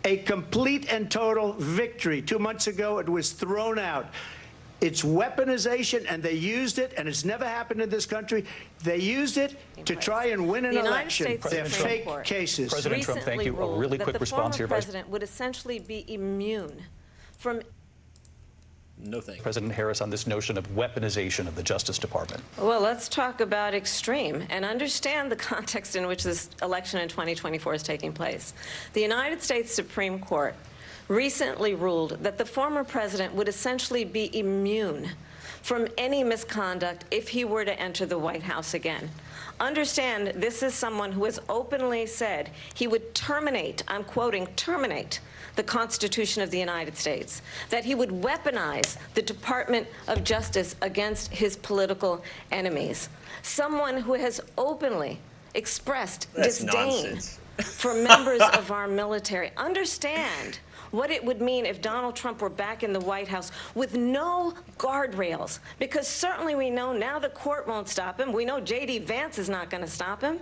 A complete and total victory. 2 months ago, it was thrown out. It's weaponization, and they used it, and it's never happened in this country. They used it to try and win an election. They're fake cases. President Trump, thank you. A really quick response here. The former president would essentially be immune from... No thanks. President Harris on this notion of weaponization of the Justice Department. Well, let's talk about extreme and understand the context in which this election in 2024 is taking place. The United States Supreme Court recently ruled that the former president would essentially be immune from any misconduct if he were to enter the White House again. Understand, this is someone who has openly said he would terminate, I'm quoting, terminate the Constitution of the United States, that he would weaponize the Department of Justice against his political enemies. Someone who has openly expressed disdain for members of our military. Understand what it would mean if Donald Trump were back in the White House with no guardrails, because certainly we know now the court won't stop him. We know J.D. Vance is not going to stop him.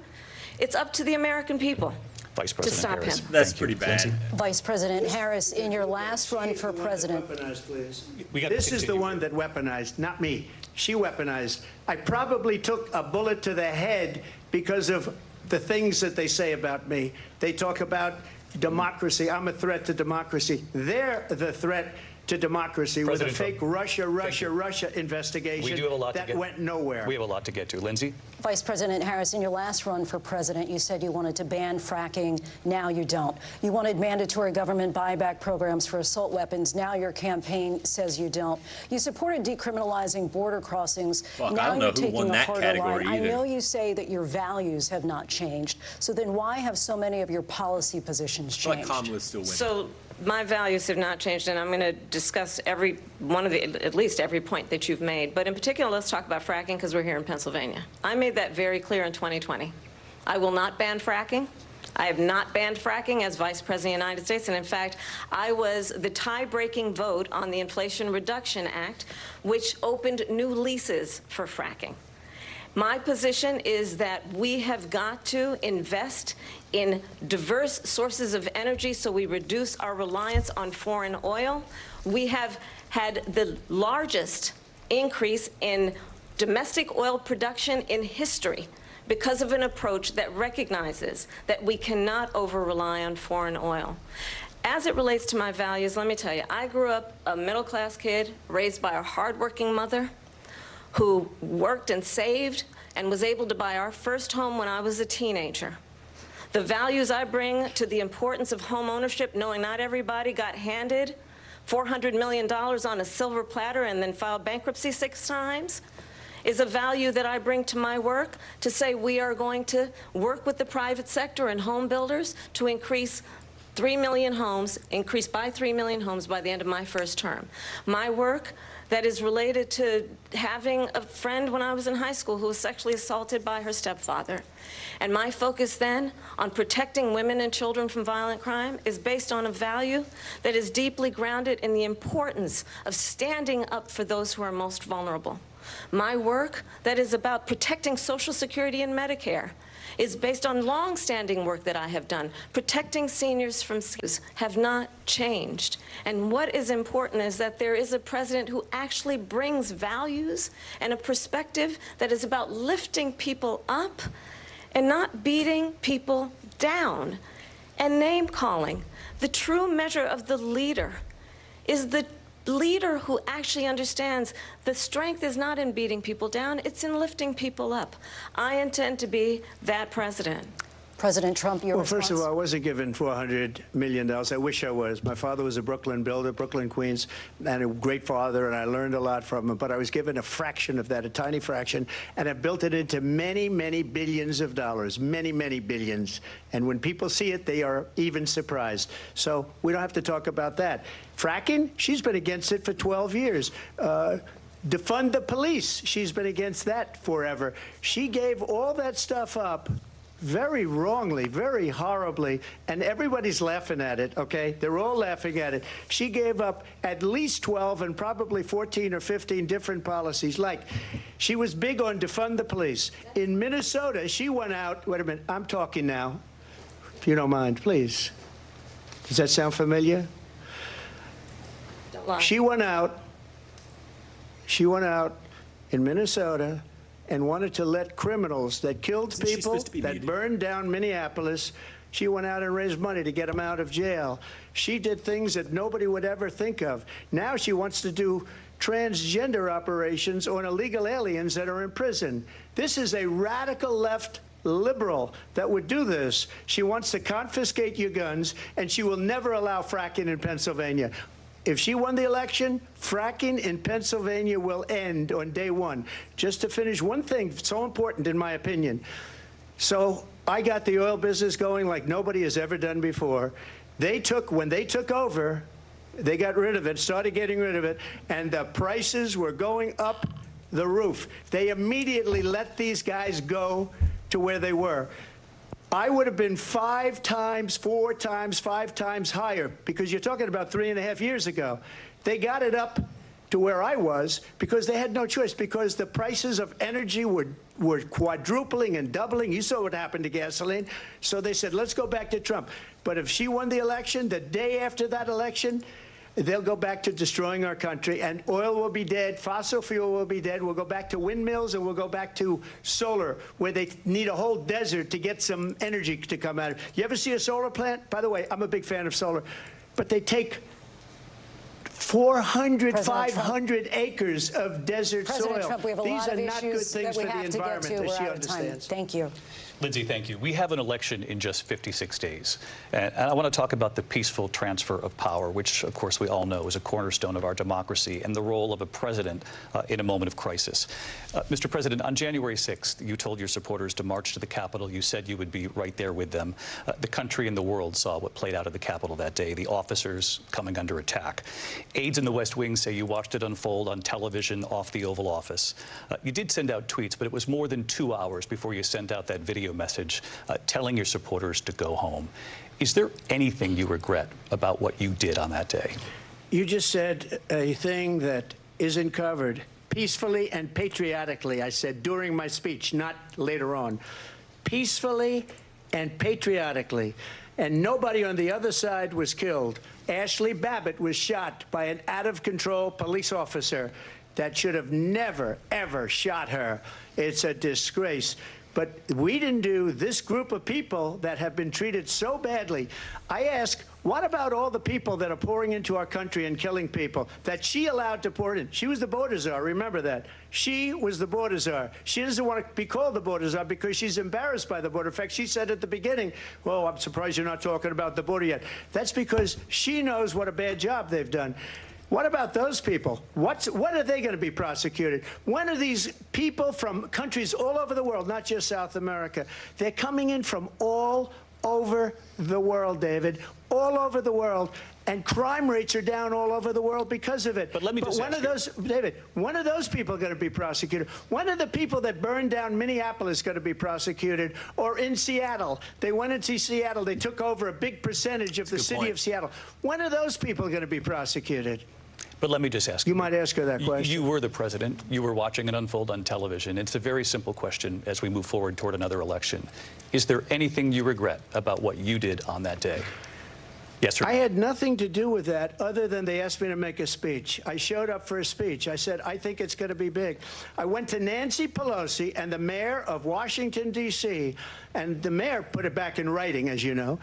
It's up to the American people Vice President to stop Harris. him. That's pretty bad. Lindsay? Vice President Harris, in your last run for president. Weaponized, please. We This is the one that weaponized, not me. She weaponized. I probably took a bullet to the head because of the things that they say about me. They talk about democracy. I'm a threat to democracy. They're the threat to democracy with a fake Russia investigation we do have a lot that went nowhere. We have a lot to get to. Lindsay? Vice President Harris, in your last run for president, you said you wanted to ban fracking. Now you don't. You wanted mandatory government buyback programs for assault weapons. Now your campaign says you don't. You supported decriminalizing border crossings. Fuck, now I don't know you're who taking won a that harder category line. either. I know you say that your values have not changed. So then why have so many of your policy positions changed? I feel like Kamala's still winning. So my values have not changed, and I'm going to discuss every one of the, at least every point that you've made. But in particular, let's talk about fracking, because we're here in Pennsylvania. I made that very clear in 2020. I will not ban fracking. I have not banned fracking as Vice President of the United States, and in fact, I was the tie-breaking vote on the Inflation Reduction Act, which opened new leases for fracking. My position is that we have got to invest in diverse sources of energy so we reduce our reliance on foreign oil. We have had the largest increase in domestic oil production in history because of an approach that recognizes that we cannot over-rely on foreign oil. As it relates to my values, let me tell you, I grew up a middle-class kid raised by a hardworking mother who worked and saved and was able to buy our first home when I was a teenager. The values I bring to the importance of home ownership, knowing not everybody got handed $400 million on a silver platter and then filed bankruptcy 6 times, is a value that I bring to my work to say we are going to work with the private sector and home builders to increase 3 million homes, increase by 3 million homes by the end of my first term. My work that is related to having a friend when I was in high school who was sexually assaulted by her stepfather. And my focus then on protecting women and children from violent crime is based on a value that is deeply grounded in the importance of standing up for those who are most vulnerable. My work that is about protecting Social Security and Medicare is based on long-standing work that I have done. Protecting seniors from schools have not changed. And what is important is that there is a president who actually brings values and a perspective that is about lifting people up and not beating people down and name-calling. The true measure of the leader is the leader who actually understands the strength is not in beating people down, it's in lifting people up. I intend to be that president. President Trump, your response? First of all, I wasn't given $400 million. I wish I was. My father was a Brooklyn builder, Brooklyn, Queens, and a great father, and I learned a lot from him. But I was given a fraction of that, a tiny fraction, and I built it into many, many billions of dollars, many, many billions. And when people see it, they are even surprised. So we don't have to talk about that. Fracking, she's been against it for 12 years. Defund the police. She's been against that forever. She gave all that stuff up very wrongly, very horribly, and everybody's laughing at it, okay? They're all laughing at it. She gave up at least 12 and probably 14 or 15 different policies. Like, she was big on defund the police. In Minnesota, she went out, wait a minute, I'm talking now, if you don't mind, please. Does that sound familiar? Don't lie. She went out in Minnesota and wanted to let criminals that killed people, that burned down Minneapolis, she went out and raised money to get them out of jail. She did things that nobody would ever think of. Now she wants to do transgender operations on illegal aliens that are in prison. This is a radical left liberal that would do this. She wants to confiscate your guns, and she will never allow fracking in Pennsylvania. If she won the election, fracking in Pennsylvania will end on day one. Just to finish, one thing so important in my opinion. So I got the oil business going like nobody has ever done before. When they took over, they got rid of it, started getting rid of it, and the prices were going up the roof. They immediately let these guys go to where they were. I would have been 5 times, 4 times, 5 times higher, because you're talking about 3.5 years ago. They got it up to where I was because they had no choice, because the prices of energy were quadrupling and doubling. You saw what happened to gasoline. So they said, let's go back to Trump. But if she won the election, the day after that election, they'll go back to destroying our country, and oil will be dead, fossil fuel will be dead, we'll go back to windmills, and we'll go back to solar, where they need a whole desert to get some energy to come out of it. You ever see a solar plant? By the way, I'm a big fan of solar, but they take 400, 500 acres of desert President soil. Trump, we have a These lot are of not good issues things that we for the have to get environment, to. as We're she out of time. understands. Thank you. Lindsay, thank you. We have an election in just 56 days. And I want to talk about the peaceful transfer of power, which, of course, we all know is a cornerstone of our democracy, and the role of a president in a moment of crisis. Mr. President, on January 6th, you told your supporters to march to the Capitol. You said you would be right there with them. The country and the world saw what played out at the Capitol that day, the officers coming under attack. Aides in the West Wing say you watched it unfold on television off the Oval Office. You did send out tweets, but it was more than 2 hours before you sent out that video message telling your supporters to go home. Is there anything you regret about what you did on that day? You just said a thing that isn't covered. Peacefully and patriotically, I said during my speech, not later on. Peacefully and patriotically. And nobody on the other side was killed. Ashley Babbitt was shot by an out-of-control police officer that should have never, ever shot her. It's a disgrace. But we didn't do this group of people that have been treated so badly. I ask, what about all the people that are pouring into our country and killing people that she allowed to pour in? She was the border czar, remember that. She was the border czar. She doesn't want to be called the border czar because she's embarrassed by the border. In fact, she said at the beginning, well, I'm surprised you're not talking about the border yet. That's because she knows what a bad job they've done. What about those people? When are they going to be prosecuted? When are these people from countries all over the world, not just South America? They're coming in from all over the world, David, all over the world, and crime rates are down all over the world because of it. But let me just when are those, David, when are those people going to be prosecuted? When are the people that burned down Minneapolis going to be prosecuted? Or in Seattle? They went into Seattle. They took over a big percentage of the city of Seattle. When are those people going to be prosecuted? But let me just ask you. You might ask her that question. You were the president. You were watching it unfold on television. It's a very simple question as we move forward toward another election. Is there anything you regret about what you did on that day? Yes, sir. I had nothing to do with that other than they asked me to make a speech. I showed up for a speech. I said, I think it's going to be big. I went to Nancy Pelosi and the mayor of Washington, D.C., and the mayor put it back in writing, as you know.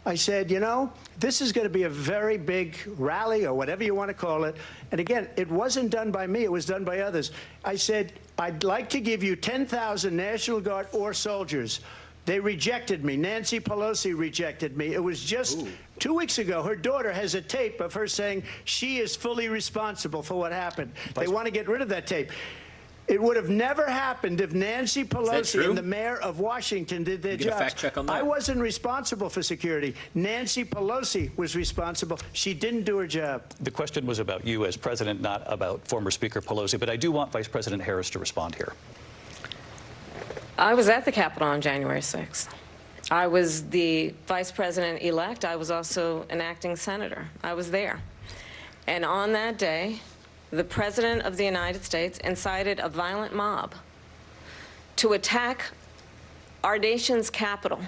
I said, you know, this is going to be a very big rally or whatever you want to call it. And again, it wasn't done by me. It was done by others. I said, I'd like to give you 10,000 National Guard or soldiers. They rejected me. Nancy Pelosi rejected me. It was just 2 weeks ago. Her daughter has a tape of her saying she is fully responsible for what happened. They want to get rid of that tape. It would have never happened if Nancy Pelosi true? and the mayor of Washington did their You get a jobs. fact check on that? I wasn't responsible for security. Nancy Pelosi was responsible. She didn't do her job. The question was about you as president, not about former Speaker Pelosi, but I do want Vice President Harris to respond here. I was at the Capitol on January 6th. I was the vice president-elect. I was also an acting senator. I was there. And on that day, the President of the United States incited a violent mob to attack our nation's capital,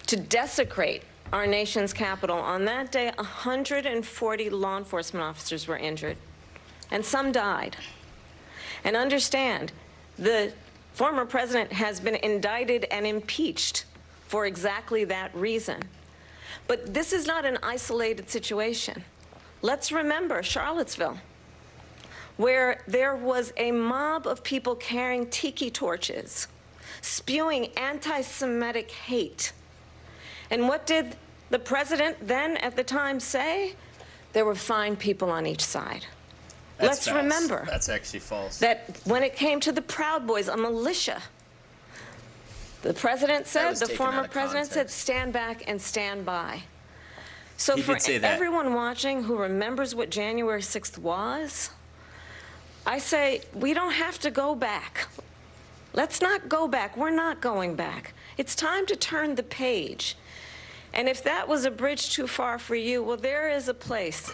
to desecrate our nation's capital. On that day, 140 law enforcement officers were injured, and some died. And understand, the former president has been indicted and impeached for exactly that reason. But this is not an isolated situation. Let's remember Charlottesville, where there was a mob of people carrying tiki torches, spewing anti-Semitic hate. And what did the president then at the time say? There were fine people on each side. That's Let's false. remember That's actually false. that when it came to the Proud Boys, a militia, the president said, was the taken former out of president said, context. stand back and stand by. So He for did say that. everyone watching who remembers what January 6th was, I say we don't have to go back. Let's not go back. We're not going back. It's time to turn the page. And if that was a bridge too far for you, well, there is a place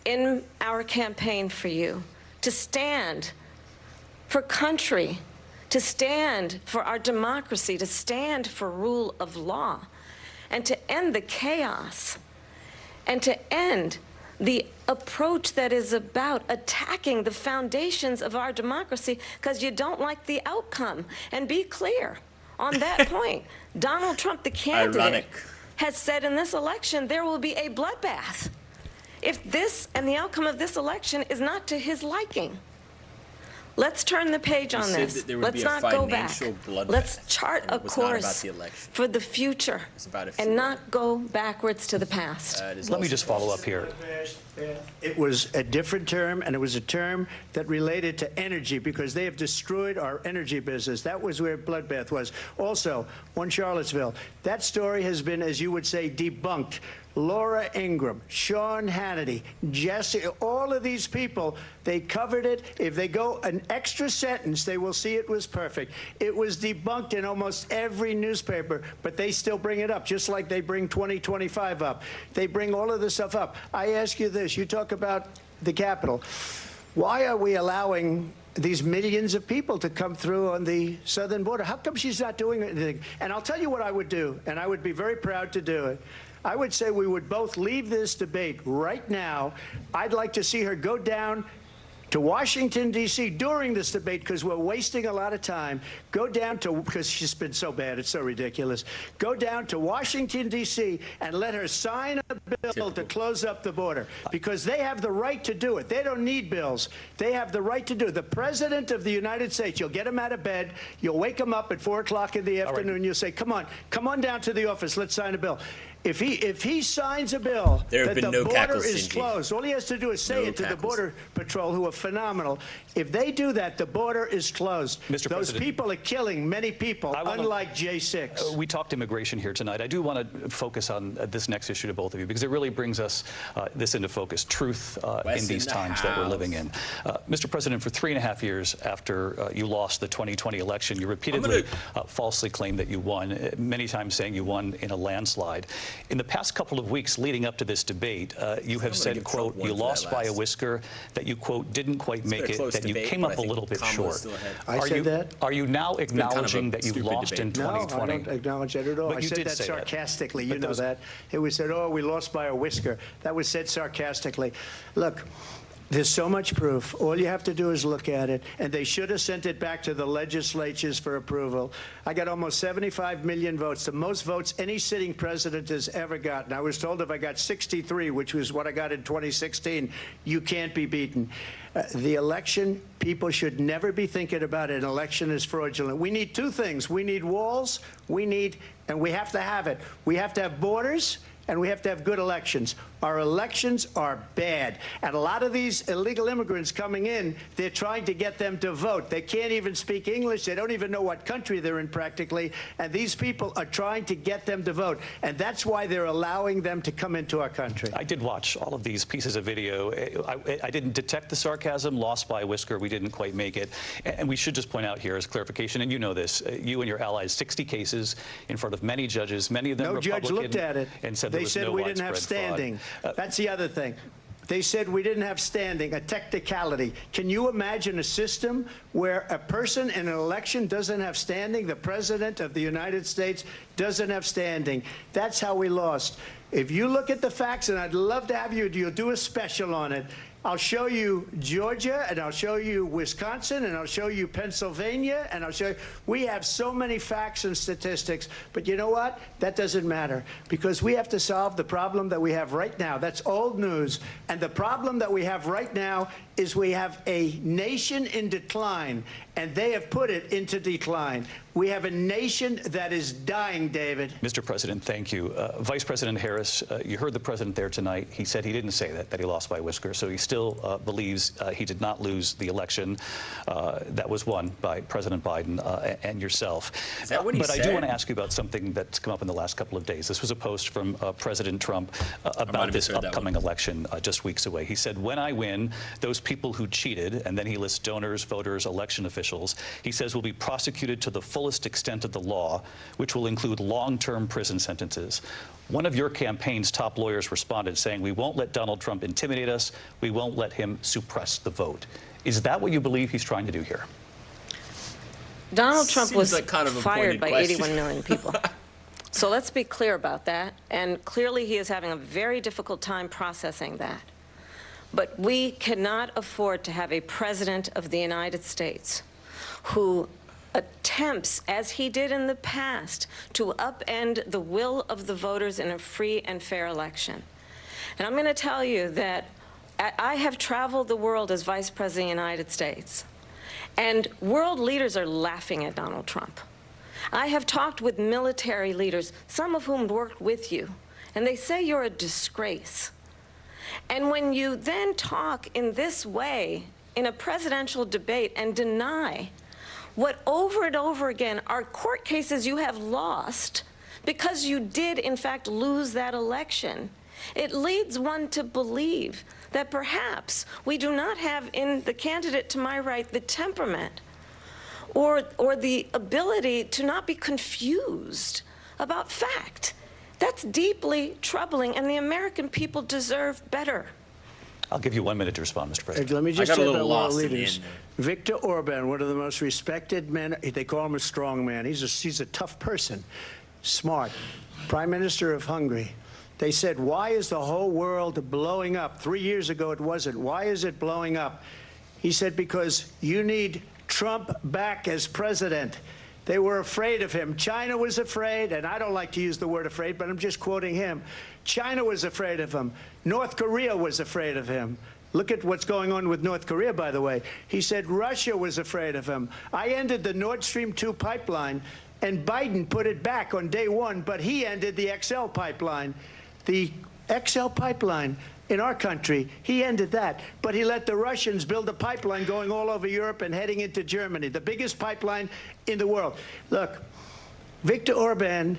in our campaign for you to stand for country, to stand for our democracy, to stand for rule of law, and to end the chaos, and to end the approach that is about attacking the foundations of our democracy because you don't like the outcome. And be clear on that point. Donald Trump, the candidate, Ironic. has said in this election there will be a bloodbath if this and the outcome of this election is not to his liking. Let's turn the page on said this. that there would Let's be a not go back. financial bloodbath, Let's chart and a it was not about course the election. for the future It's about a and future. not go backwards to the past. That is Let me also just follow up here. It was a different term, and it was a term that related to energy because they have destroyed our energy business. That was where bloodbath was. Also, on Charlottesville, that story has been, as you would say, debunked. Laura Ingraham, Sean Hannity, Jesse, all of these people, they covered it. If they go an extra sentence, they will see it was perfect. It was debunked in almost every newspaper, but they still bring it up, just like they bring 2025 up. They bring all of this stuff up. I ask you this. You talk about the Capitol. Why are we allowing these millions of people to come through on the southern border? How come she's not doing anything? And I'll tell you what I would do, and I would be very proud to do it. I would say we would both leave this debate right now. I'd like to see her go down to Washington, D.C. during this debate because we're wasting a lot of time. Go down to, because she's been so bad, it's so ridiculous. Go down to Washington, D.C. and let her sign a bill to close up the border because they have the right to do it. They don't need bills. They have the right to do it. The President of the United States, you'll get him out of bed, you'll wake him up at 4 o'clock in the afternoon, you'll say, come on down to the office, let's sign a bill. If he signs a bill that the border is closed, all he has to do is say it to the Border Patrol, who are phenomenal. If they do that, the border is closed. Those people are killing many people, unlike J6. We talked immigration here tonight. I do want to focus on this next issue to both of you because it really brings us this into focus, truth in these times that we're living in. Mr. President, for 3.5 years after you lost the 2020 election, you repeatedly falsely claimed that you won, many times saying you won in a landslide. In the past couple of weeks leading up to this debate, you have said, quote, you lost by a whisker, that you, quote, didn't quite make it, that you came up a little bit short. I said that? Are you now acknowledging that you lost in 2020? No, I don't acknowledge that at all. But I said that sarcastically. You know that. It was said, oh, we lost by a whisker. That was said sarcastically. Look, there's so much proof. All you have to do is look at it. And they should have sent it back to the legislatures for approval. I got almost 75 million votes, the most votes any sitting president has ever gotten. I was told if I got 63, which was what I got in 2016, you can't be beaten. The election, people should never be thinking about an election as fraudulent. We need two things. We need walls, and we have to have it. We have to have borders, and we have to have good elections. Our elections are bad. And a lot of these illegal immigrants coming in, they're trying to get them to vote. They can't even speak English. They don't even know what country they're in practically. And these people are trying to get them to vote. And that's why they're allowing them to come into our country. I did watch all of these pieces of video. I didn't detect the sarcasm, lost by a whisker. We didn't quite make it. And we should just point out here as clarification, and you know this, you and your allies, 60 cases in front of many judges, many of them Republican. No judge looked at it. And said they there was said no we didn't have standing. That's the other thing. They said we didn't have standing, a technicality. Can you imagine a system where a person in an election doesn't have standing? The President of the United States doesn't have standing. That's how we lost. If you look at the facts, and I'd love to have you'll do a special on it. I'll show you Georgia, and I'll show you Wisconsin, and I'll show you Pennsylvania, and I'll show you. We have so many facts and statistics, but you know what? That doesn't matter, because we have to solve the problem that we have right now. That's old news. And the problem that we have right now is we have a nation in decline, and they have put it into decline. We have a nation that is dying, David. Mr. President, thank you. Vice President Harris, you heard the president there tonight. He said he didn't say that he lost by a whisker, so he still believes he did not lose the election that was won by President Biden and yourself. Is that what he said? But I do want to ask you about something that's come up in the last couple of days. This was a post from President Trump about this upcoming election just weeks away. He said, when I win, those people who cheated, and then he lists donors, voters, election officials, he says will be prosecuted to the fullest extent of the law, which will include long-term prison sentences. One of your campaign's top lawyers responded saying, we won't let Donald Trump intimidate us. We won't let him suppress the vote. Is that what you believe he's trying to do here? Donald Trump was like kind of a fired by question. 81 million people. So let's be clear about that. And clearly he is having a very difficult time processing that. But we cannot afford to have a president of the United States who attempts, as he did in the past, to upend the will of the voters in a free and fair election. And I'm going to tell you that I have traveled the world as Vice President of the United States, and world leaders are laughing at Donald Trump. I have talked with military leaders, some of whom worked with you, and they say you're a disgrace. And when you then talk in this way in a presidential debate and deny what over and over again are court cases you have lost because you did in fact lose that election, it leads one to believe that perhaps we do not have in the candidate to my right the temperament or the ability to not be confused about fact. That's deeply troubling, and the American people deserve better. I'll give you 1 minute to respond, Mr. President. Let me just say about world leaders. in the end Viktor Orban, one of the most respected men, they call him a strong man. He's a tough person, smart. Prime Minister of Hungary. They said, why is the whole world blowing up? 3 years ago it wasn't. Why is it blowing up? He said, because you need Trump back as president. They were afraid of him. China was afraid, and I don't like to use the word afraid, but I'm just quoting him. China was afraid of him. North Korea was afraid of him. Look at what's going on with North Korea, by the way. He said Russia was afraid of him. I ended the Nord Stream 2 pipeline, and Biden put it back on day one, but he ended the XL pipeline. The XL pipeline in our country, he ended that. But he let the Russians build a pipeline going all over Europe and heading into Germany, the biggest pipeline in the world. Look, Viktor Orban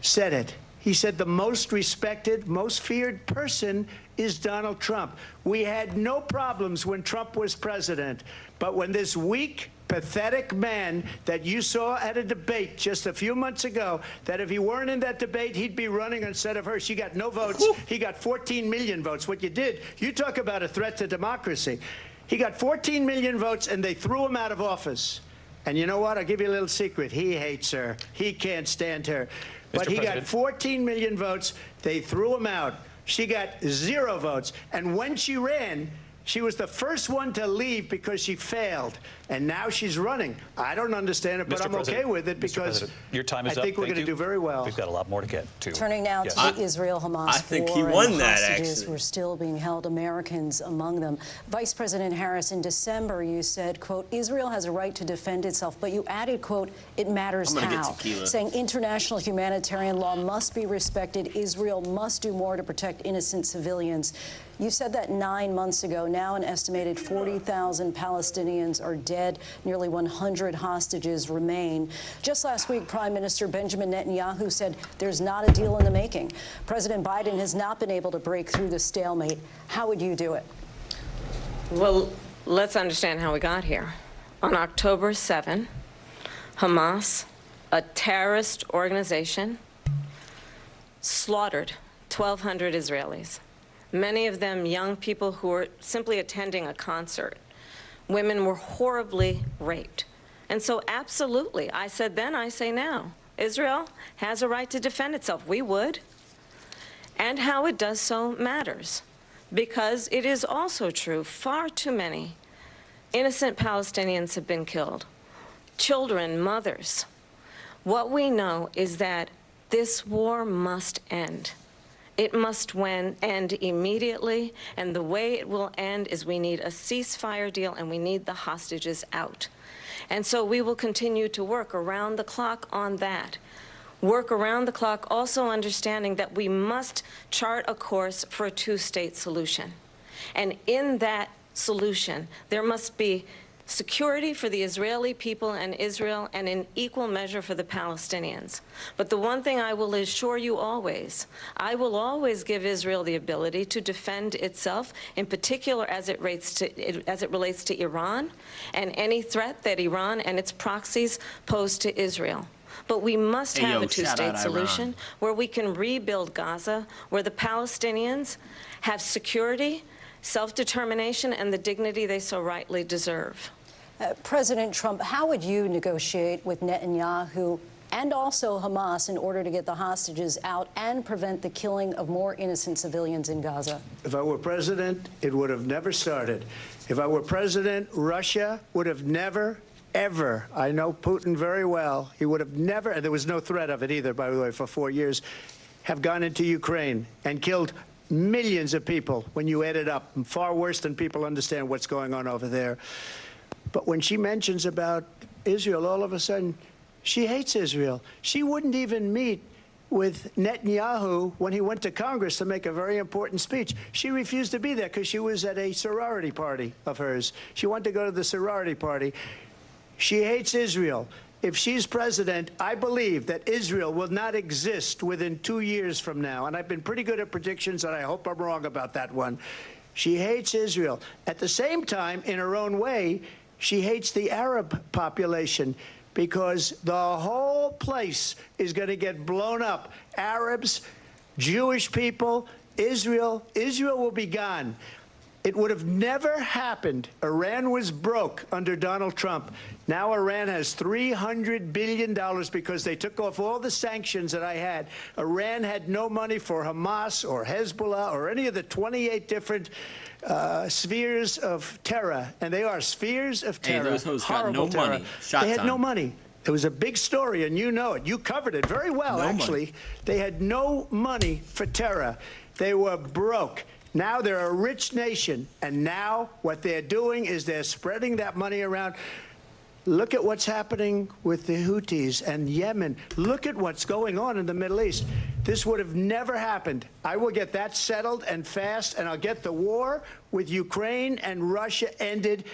said it. He said the most respected, most feared person is Donald Trump. We had no problems when Trump was president. But when this weak, pathetic man that you saw at a debate just a few months ago, that if he weren't in that debate, he'd be running instead of her. She got no votes. He got 14 million votes. What you did, you talk about a threat to democracy. He got 14 million votes, and they threw him out of office. And you know what? I'll give you a little secret. He hates her. He can't stand her. But he got 14 million votes. They threw him out. She got 0 votes. And when she ran, She was the first one to leave because she failed, and now she's running. I don't understand it, but I'm okay with it because your time is I think up. we're going to do very well. We've got a lot more to get to. Turning now to the Israel-Hamas I think war, he won and that, hostages actually. were still being held, Americans among them. Vice President Harris, in December, you said, quote, Israel has a right to defend itself, but you added, quote, it matters how, saying international humanitarian law must be respected. Israel must do more to protect innocent civilians. You said that 9 months ago. Now an estimated 40,000 Palestinians are dead. Nearly 100 hostages remain. Just last week, Prime Minister Benjamin Netanyahu said there's not a deal in the making. President Biden has not been able to break through the stalemate. How would you do it? Well, let's understand how we got here. On October 7, Hamas, a terrorist organization, slaughtered 1,200 Israelis. Many of them young people who were simply attending a concert. Women were horribly raped. And so absolutely, I said then, I say now, Israel has a right to defend itself. We would. And how it does so matters. Because it is also true, far too many innocent Palestinians have been killed. Children, mothers. What we know is that this war must end. It must end immediately, and the way it will end is we need a ceasefire deal and we need the hostages out. And so we will continue to work around the clock on that. Work around the clock, also understanding that we must chart a course for a two-state solution. And in that solution, there must be security for the Israeli people and Israel, and in equal measure for the Palestinians. But the one thing I will assure you always, I will always give Israel the ability to defend itself, in particular as it relates to Iran and any threat that Iran and its proxies pose to Israel. But we must have a two-state solution where we can rebuild Gaza, where the Palestinians have security, self-determination, and the dignity they so rightly deserve. President Trump, how would you negotiate with Netanyahu and also Hamas in order to get the hostages out and prevent the killing of more innocent civilians in Gaza? If I were president, it would have never started. If I were president, Russia would have never, ever, I know Putin very well, he would have never, and there was no threat of it either, by the way, for 4 years, have gone into Ukraine and killed millions of people when you add it up, far worse than people understand what's going on over there. But when she mentions about Israel, all of a sudden, she hates Israel. She wouldn't even meet with Netanyahu when he went to Congress to make a very important speech. She refused to be there because she was at a sorority party of hers. She wanted to go to the sorority party. She hates Israel. If she's president, I believe that Israel will not exist within 2 years from now. And I've been pretty good at predictions, and I hope I'm wrong about that one. She hates Israel. At the same time, in her own way, she hates the Arab population because the whole place is going to get blown up. Arabs, Jewish people, Israel will be gone. It would have never happened. Iran was broke under Donald Trump. Now Iran has $300 billion because they took off all the sanctions that I had. Iran had no money for Hamas or Hezbollah or any of the 28 different spheres of terror. And they are spheres of terror. Hey, those hoes got no money. They had no money. It was a big story, and you know it. You covered it very well, actually. They had no money for terror. They were broke. Now they're a rich nation, and now what they're doing is they're spreading that money around. Look at what's happening with the Houthis and Yemen. Look at what's going on in the Middle East. This would have never happened. I will get that settled and fast, and I'll get the war with Ukraine and Russia ended.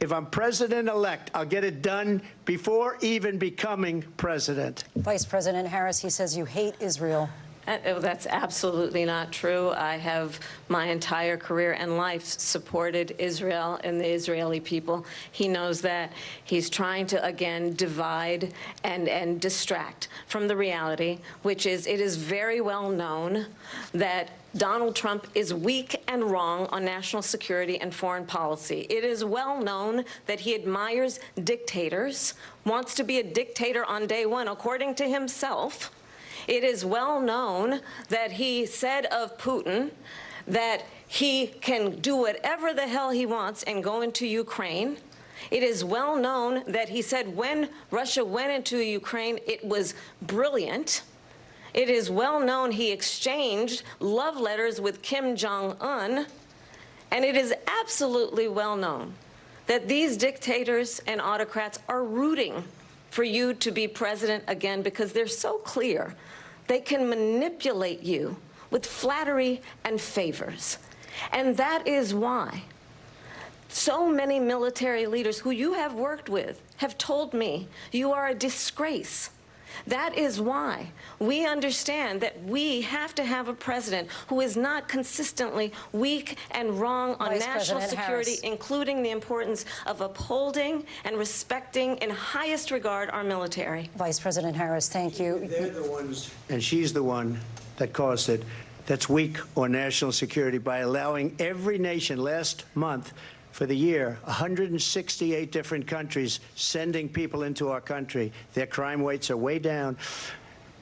If I'm president-elect, I'll get it done before even becoming president. Vice President Harris, he says you hate Israel. That's absolutely not true. I have my entire career and life supported Israel and the Israeli people. He knows that. He's trying to, again, divide and distract from the reality, which is it is very well known that Donald Trump is weak and wrong on national security and foreign policy. It is well known that he admires dictators, wants to be a dictator on day one, according to himself. It is well known that he said of Putin that He can do whatever the hell he wants and go into Ukraine. It is well known that he said when Russia went into Ukraine, it was brilliant. It is well known he exchanged love letters with Kim Jong-un. And it is absolutely well known that these dictators and autocrats are rooting for you to be president again because they're so clear they can manipulate you with flattery and favors. And that is why so many military leaders who you have worked with have told me you are a disgrace. That is why we understand that we have to have a president who is not consistently weak and wrong on Vice national President security, Harris. including the importance of upholding and respecting in highest regard our military. Vice President Harris, thank you. They're the ones, and she's the one that caused it, that's weak on national security by allowing every nation last month for the year, 168 different countries sending people into our country. Their crime rates are way down.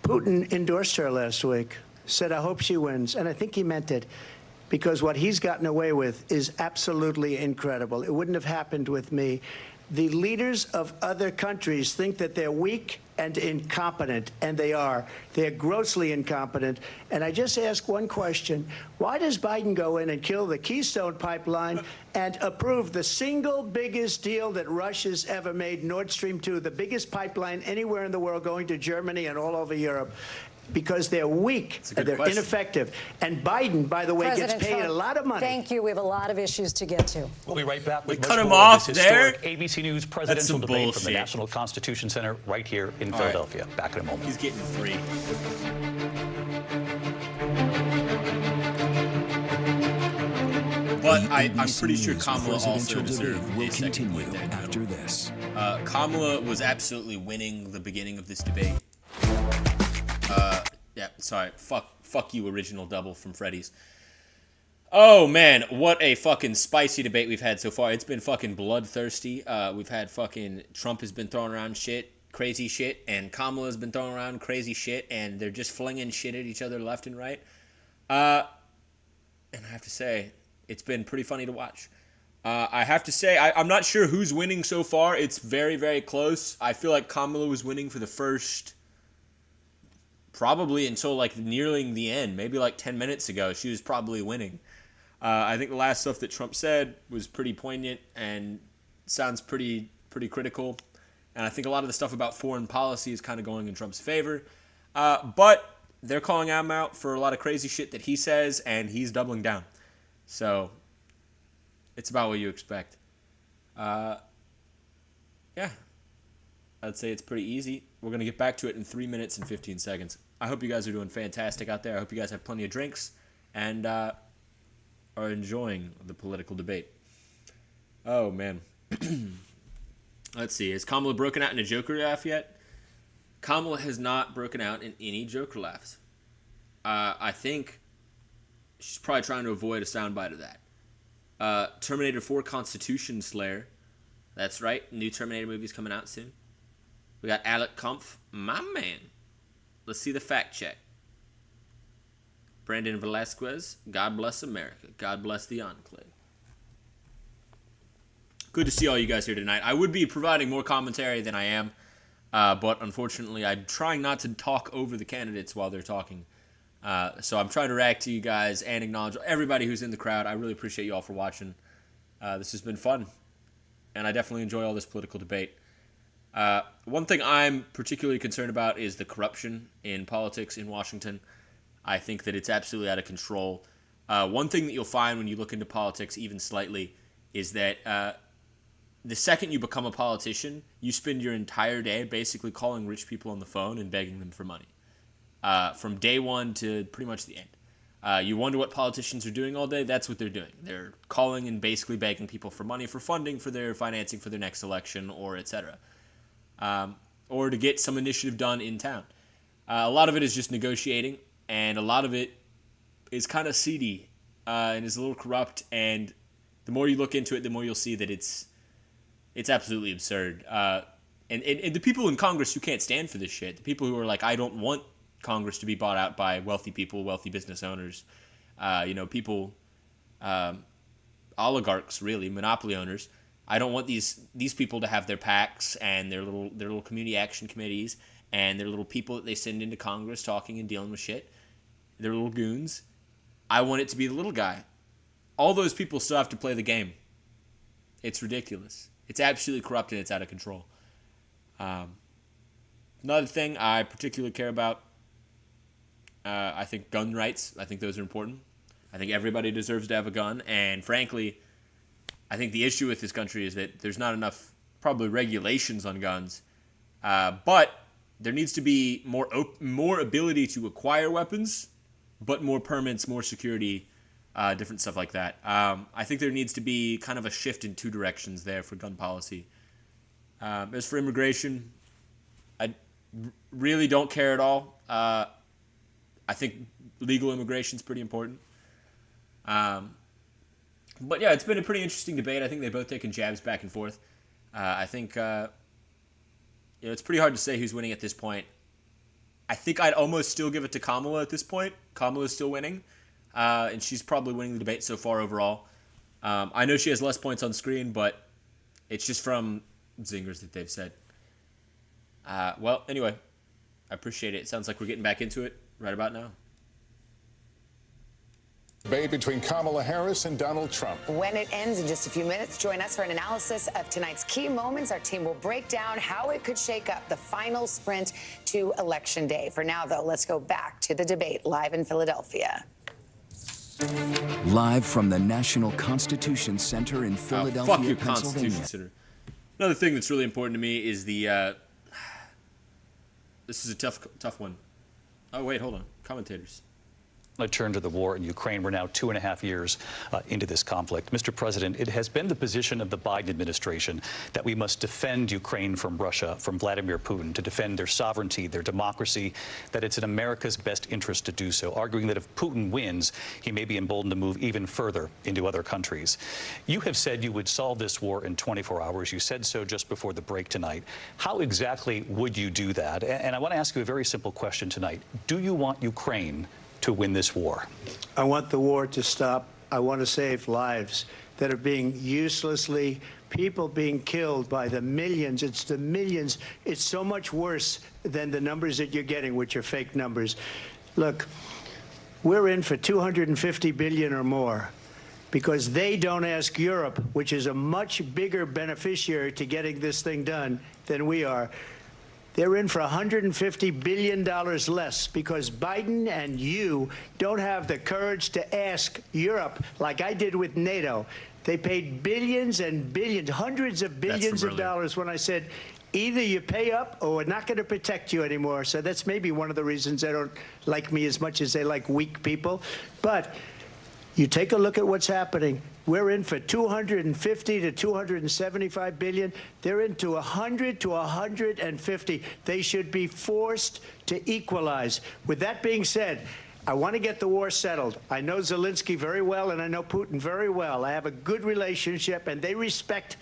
Putin endorsed her last week, said, I hope she wins. And I think he meant it, because what he's gotten away with is absolutely incredible. It wouldn't have happened with me. The leaders of other countries think that they're weak and incompetent, and they are. They're grossly incompetent. And I just ask one question. Why does Biden go in and kill the Keystone Pipeline and approve the single biggest deal that Russia's ever made, Nord Stream 2, the biggest pipeline anywhere in the world going to Germany and all over Europe? Because they're weak and they're ineffective. And Biden, by the way, President gets paid Trump, a lot of money. Thank you. We have a lot of issues to get to. We'll be right back with We much cut him more of off this there? historic ABC News presidential That's some debate from the bullshit. National Constitution Center right here in All right. Philadelphia. Back in a moment. He's getting 3. But I'm pretty sure Kamala also deserved will a second continue point there. after this. Kamala was absolutely winning the beginning of this debate. Yeah, sorry. Fuck you, original double from Freddy's. Oh, man, what a fucking spicy debate we've had so far. It's been fucking bloodthirsty. We've had fucking Trump has been throwing around shit, crazy shit, and Kamala's been throwing around crazy shit, and they're just flinging shit at each other left and right. And I have to say, it's been pretty funny to watch. I have to say, I'm not sure who's winning so far. It's very, very close. I feel like Kamala was winning for the first, probably until like nearing the end. Maybe like 10 minutes ago, she was probably winning. I think the last stuff that Trump said was pretty poignant and sounds pretty critical. And I think a lot of the stuff about foreign policy is kind of going in Trump's favor. But they're calling him out for a lot of crazy shit that he says, and he's doubling down. So it's about what you expect. Yeah, I'd say it's pretty easy. We're going to get back to it in 3 minutes and 15 seconds. I hope you guys are doing fantastic out there. I hope you guys have plenty of drinks and are enjoying the political debate. Oh, man. Let's see. Has Kamala broken out in a Joker laugh yet? Kamala has not broken out in any Joker laughs. I think she's probably trying to avoid a soundbite of that. Terminator 4 Constitution Slayer. That's right. New Terminator movie's coming out soon. We got Alec Kumpf, my man. Let's see the fact check. Brandon Velasquez, God bless America. God bless the Enclave. Good to see all you guys here tonight. I would be providing more commentary than I am, but unfortunately I'm trying not to talk over the candidates while they're talking. So I'm trying to react to you guys and acknowledge everybody who's in the crowd. I really appreciate you all for watching. This has been fun, and I definitely enjoy all this political debate. One thing I'm particularly concerned about is the corruption in politics in Washington. I think that it's absolutely out of control. One thing that you'll find when you look into politics even slightly is that the second you become a politician, you spend your entire day basically calling rich people on the phone and begging them for money. From day one to pretty much the end. You wonder what politicians are doing all day? That's what they're doing. They're calling and basically begging people for money for funding for their financing for their next election or etc. Or to get some initiative done in town. A lot of it is just negotiating, and a lot of it is kind of seedy and is a little corrupt, and the more you look into it, the more you'll see that it's absolutely absurd. And the people in Congress who can't stand for this shit, the people who are like, I don't want Congress to be bought out by wealthy people, wealthy business owners, people oligarchs, really, monopoly owners. I don't want these people to have their PACs and their little community action committees and their little people that they send into Congress talking and dealing with shit. Their little goons. I want it to be the little guy. All those people still have to play the game. It's ridiculous. It's absolutely corrupt and it's out of control. Another thing I particularly care about, I think gun rights. I think those are important. I think everybody deserves to have a gun. And frankly, I think the issue with this country is that there's not enough probably regulations on guns. But there needs to be more ability to acquire weapons, but more permits, more security, different stuff like that. I think there needs to be kind of a shift in two directions there for gun policy. As for immigration, I really don't care at all. I think legal immigration is pretty important. But yeah, it's been a pretty interesting debate. I think they've both taken jabs back and forth. I think it's pretty hard to say who's winning at this point. I think I'd almost still give it to Kamala at this point. Kamala's still winning, and she's probably winning the debate so far overall. I know she has less points on screen, but it's just from zingers that they've said. Well, anyway, I appreciate it. It sounds like we're getting back into it right about now. Debate between Kamala Harris and Donald Trump. When it ends in just a few minutes, join us for an analysis of tonight's key moments. Our team will break down how it could shake up the final sprint to Election Day. For now, though, let's go back to the debate live in Philadelphia. Live from the National Constitution Center in Philadelphia, fuck you, Pennsylvania. Constitution Center. Another thing that's really important to me is the... this is a tough one. Oh, wait, hold on. Commentators. I turn to the war in Ukraine. We're now 2.5 years into this conflict. Mr. President, it has been the position of the Biden administration that we must defend Ukraine from Russia, from Vladimir Putin, to defend their sovereignty, their democracy, that it's in America's best interest to do so, arguing that if Putin wins, he may be emboldened to move even further into other countries. You have said you would solve this war in 24 hours. You said so just before the break tonight. How exactly would you do that? And I want to ask you a very simple question tonight. Do you want Ukraine to win this war? I want the war to stop. I want to save lives that are being uselessly, people being killed by the millions. It's the millions. It's so much worse than the numbers that you're getting, which are fake numbers. Look, we're in for 250 billion or more because they don't ask Europe, which is a much bigger beneficiary to getting this thing done than we are. They're in for $150 billion less because Biden and you don't have the courage to ask Europe like I did with NATO. They paid billions and billions, hundreds of billions of dollars when I said, either you pay up or we're not going to protect you anymore. So that's maybe one of the reasons they don't like me as much as they like weak people. But you take a look at what's happening. We're in for 250 to 275 billion. They're into 100 to 150. They should be forced to equalize. With that being said, I want to get the war settled. I know Zelensky very well, and I know Putin very well. I have a good relationship, and they respect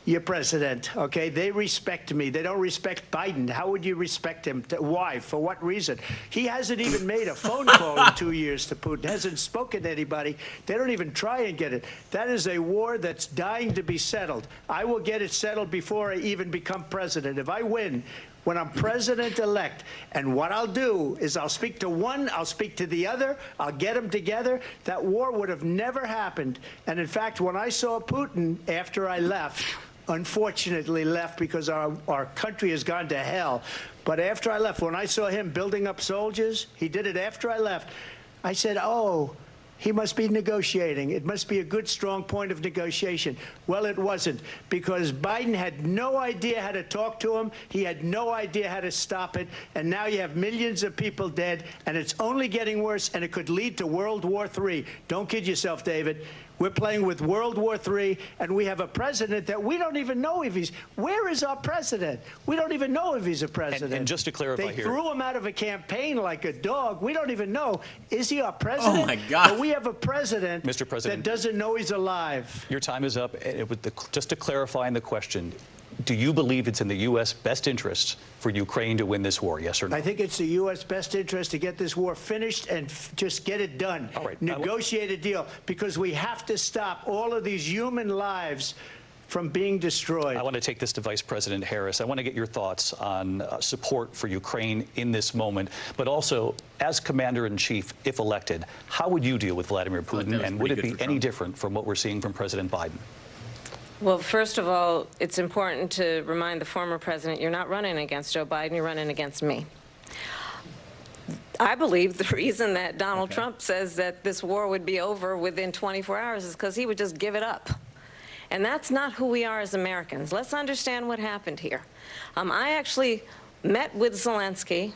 your president, okay? They respect me. They don't respect Biden. How would you respect him? Why? For what reason? He hasn't even made a phone call in 2 years to Putin, hasn't spoken to anybody. They don't even try and get it. That is a war that's dying to be settled. I will get it settled before I even become president. If I win, when I'm president-elect, and what I'll do is I'll speak to one, I'll speak to the other, I'll get them together. That war would have never happened. And in fact, when I saw Putin after I left, unfortunately left because our country has gone to hell. But after I left, when I saw him building up soldiers, he did it after I left, I said, oh, he must be negotiating. It must be a good, strong point of negotiation. Well, it wasn't, because Biden had no idea how to talk to him. He had no idea how to stop it. And now you have millions of people dead, and it's only getting worse, and it could lead to World War III. Don't kid yourself, David. We're playing with World War III, and we have a president that we don't even know if he's... Where is our president? We don't even know if he's a president. And just to clarify they here... They threw him out of a campaign like a dog. We don't even know. Is he our president? Oh, my God. Or we have a president, Mr. President, that doesn't know he's alive. Your time is up. Just to clarify in the question, do you believe it's in the U.S. best interest for Ukraine to win this war, yes or no? I think it's the U.S. best interest to get this war finished and just get it done. All right. Negotiate a deal, because we have to stop all of these human lives from being destroyed. I want to take this to Vice President Harris. I want to get your thoughts on support for Ukraine in this moment, but also, as Commander-in-Chief, if elected, how would you deal with Vladimir Putin, and would it be any different from what we're seeing from President Biden? Well, first of all, it's important to remind the former president you're not running against Joe Biden, you're running against me. I believe the reason that Donald Trump says that this war would be over within 24 hours is because he would just give it up. And that's not who we are as Americans. Let's understand what happened here. I actually met with Zelensky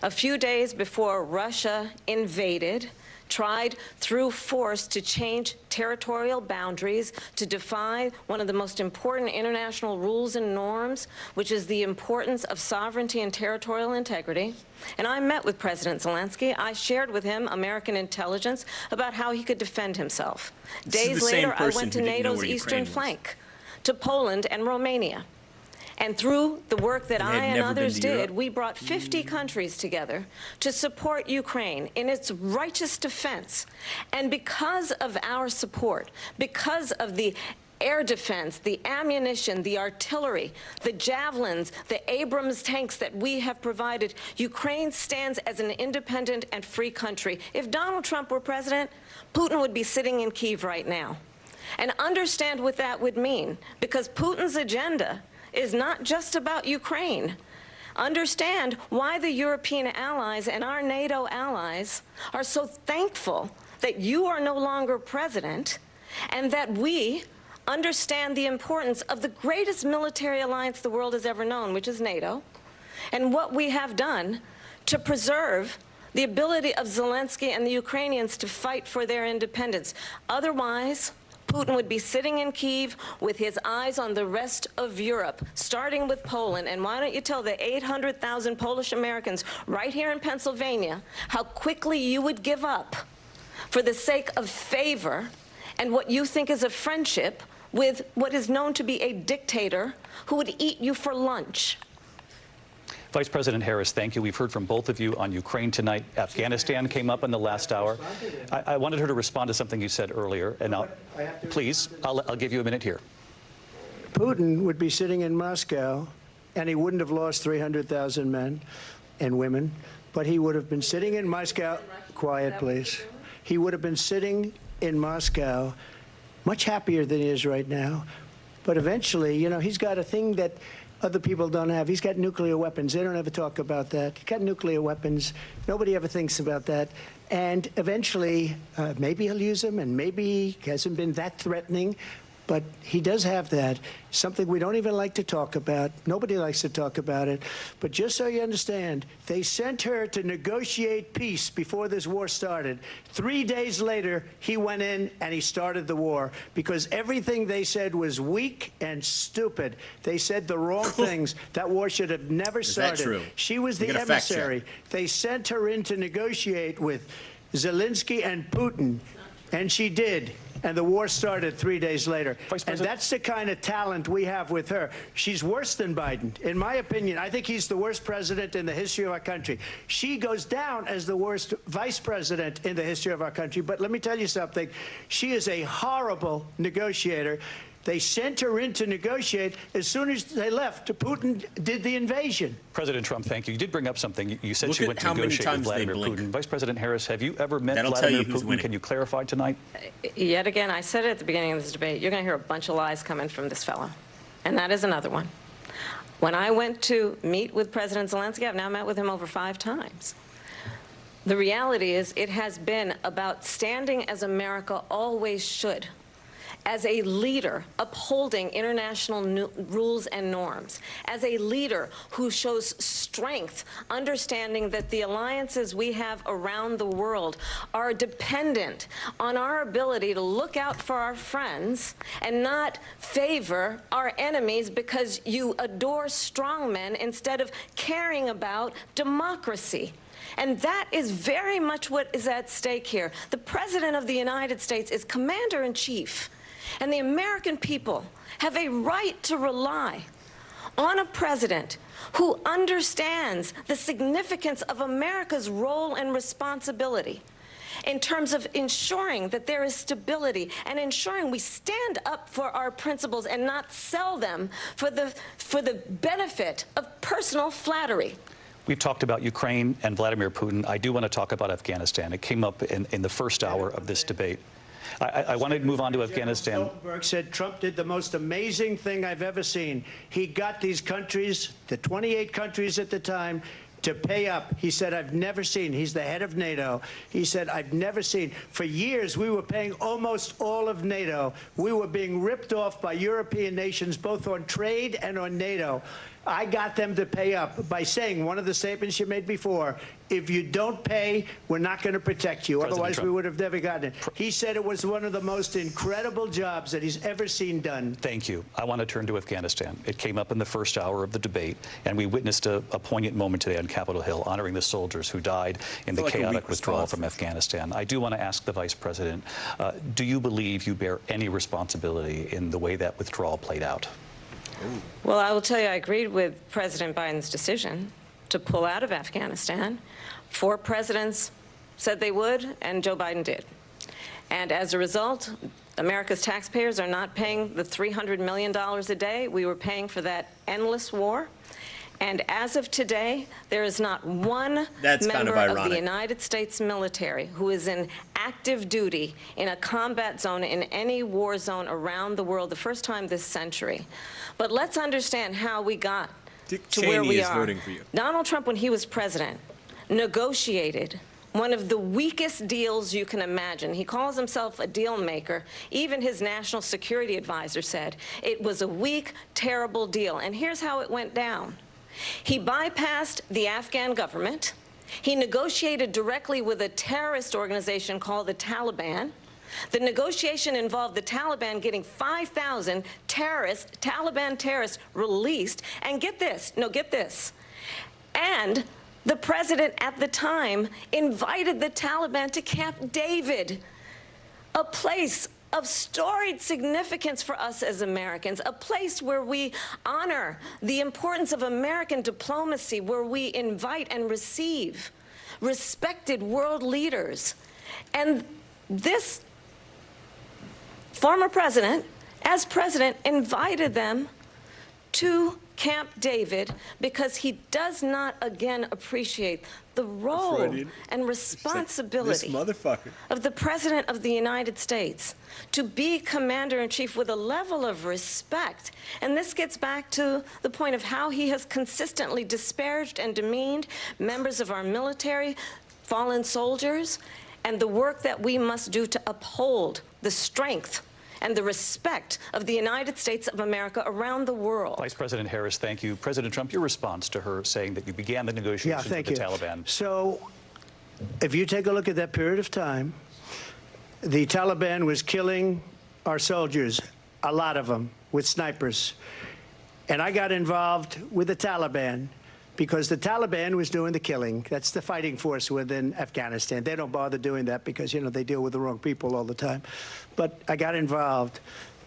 a few days before Russia invaded, tried through force to change territorial boundaries, to defy one of the most important international rules and norms, which is the importance of sovereignty and territorial integrity. And I met with President Zelensky. I shared with him American intelligence about how he could defend himself. Days later, I went to NATO's eastern flank, to Poland and Romania. And through the work that I and others did, we brought 50 countries together to support Ukraine in its righteous defense. And because of our support, because of the air defense, the ammunition, the artillery, the javelins, the Abrams tanks that we have provided, Ukraine stands as an independent and free country. If Donald Trump were president, Putin would be sitting in Kyiv right now. And understand what that would mean, because Putin's agenda is not just about Ukraine. Understand why the European allies and our NATO allies are so thankful that you are no longer president, and that we understand the importance of the greatest military alliance the world has ever known, which is NATO, and what we have done to preserve the ability of Zelensky and the Ukrainians to fight for their independence. Otherwise, Putin would be sitting in Kyiv with his eyes on the rest of Europe, starting with Poland. And why don't you tell the 800,000 Polish Americans right here in Pennsylvania how quickly you would give up for the sake of favor and what you think is a friendship with what is known to be a dictator who would eat you for lunch. Vice President Harris, thank you. We've heard from both of you on Ukraine tonight. Afghanistan came up in the last hour. I wanted her to respond to something you said earlier, and please, I'll give you a minute here. Putin would be sitting in Moscow, and he wouldn't have lost 300,000 men and women, but he would have been sitting in Moscow. Quiet, please. He would have been sitting in Moscow, much happier than he is right now. But eventually, you know, he's got a thing that other people don't have. He's got nuclear weapons. They don't ever talk about that. He's got nuclear weapons. Nobody ever thinks about that. And eventually, maybe he'll use them, and maybe he hasn't been that threatening. But he does have that, something we don't even like to talk about. Nobody likes to talk about it. But just so you understand, they sent her to negotiate peace before this war started. 3 days later, he went in and he started the war because everything they said was weak and stupid. They said the wrong things. That war should have never started. Is that true? She was the emissary. They sent her in to negotiate with Zelensky and Putin, and she did. And the war started 3 days later. And that's the kind of talent we have with her. She's worse than Biden. In my opinion, I think he's the worst president in the history of our country. She goes down as the worst vice president in the history of our country. But let me tell you something. She is a horrible negotiator. They sent her in to negotiate. As soon as they left, Putin did the invasion. President Trump, thank you. You did bring up something. You said she went to negotiate with Vladimir Putin. Vice President Harris, have you ever met Vladimir Putin? Can you clarify tonight? Yet again, I said it at the beginning of this debate, you're going to hear a bunch of lies coming from this fellow. And that is another one. When I went to meet with President Zelensky, I've now met with him over 5 times. The reality is it has been about standing as America always should, as a leader upholding international rules and norms, as a leader who shows strength, understanding that the alliances we have around the world are dependent on our ability to look out for our friends and not favor our enemies because you adore strongmen instead of caring about democracy. And that is very much what is at stake here. The President of the United States is Commander-in-Chief. And the American people have a right to rely on a president who understands the significance of America's role and responsibility in terms of ensuring that there is stability and ensuring we stand up for our principles and not sell them for the benefit of personal flattery. We've talked about Ukraine and Vladimir Putin. I do want to talk about Afghanistan. It came up in the first hour of this debate. I want to move on to Afghanistan. Stoltenberg said Trump did the most amazing thing I've ever seen. He got these countries, the 28 countries at the time, to pay up. He said, I've never seen, he's the head of NATO. He said, I've never seen. For years, we were paying almost all of NATO. We were being ripped off by European nations, both on trade and on NATO. I got them to pay up by saying, one of the statements you made before, if you don't pay, we're not going to protect you. President Otherwise, Trump. we would have never gotten it. He said it was one of the most incredible jobs that he's ever seen done. Thank you. I want to turn to Afghanistan. It came up in the first hour of the debate, and we witnessed a poignant moment today on Capitol Hill, honoring the soldiers who died in the chaotic withdrawal from Afghanistan. I do want to ask the Vice President, do you believe you bear any responsibility in the way that withdrawal played out? Well, I will tell you, I agreed with President Biden's decision to pull out of Afghanistan. 4 presidents said they would, and Joe Biden did. And as a result, America's taxpayers are not paying the $300 million a day we were paying for that endless war. And as of today, there is not one member of the United States military who is in active duty in a combat zone in any war zone around the world, the first time this century. But let's understand how we got to where we are. Voting for you. Donald Trump, when he was president, negotiated one of the weakest deals you can imagine. He calls himself a deal maker. Even his national security advisor said it was a weak, terrible deal. And here's how it went down. He bypassed the Afghan government. He negotiated directly with a terrorist organization called the Taliban. The negotiation involved the Taliban getting 5,000 Taliban terrorists released. And get this, and the president at the time invited the Taliban to Camp David, a place of storied significance for us as Americans, a place where we honor the importance of American diplomacy, where we invite and receive respected world leaders. And this former president, as president, invited them to Camp David because he does not again appreciate the role and responsibility of the President of the United States to be commander-in-chief with a level of respect. And this gets back to the point of how he has consistently disparaged and demeaned members of our military, fallen soldiers, and the work that we must do to uphold the strength and the respect of the United States of America around the world. Vice President Harris, thank you. President Trump, your response to her saying that you began the negotiations with the Taliban. So if you take a look at that period of time, the Taliban was killing our soldiers, a lot of them, with snipers. And I got involved with the Taliban because the Taliban was doing the killing. That's the fighting force within Afghanistan. They don't bother doing that because, you know, they deal with the wrong people all the time. But I got involved.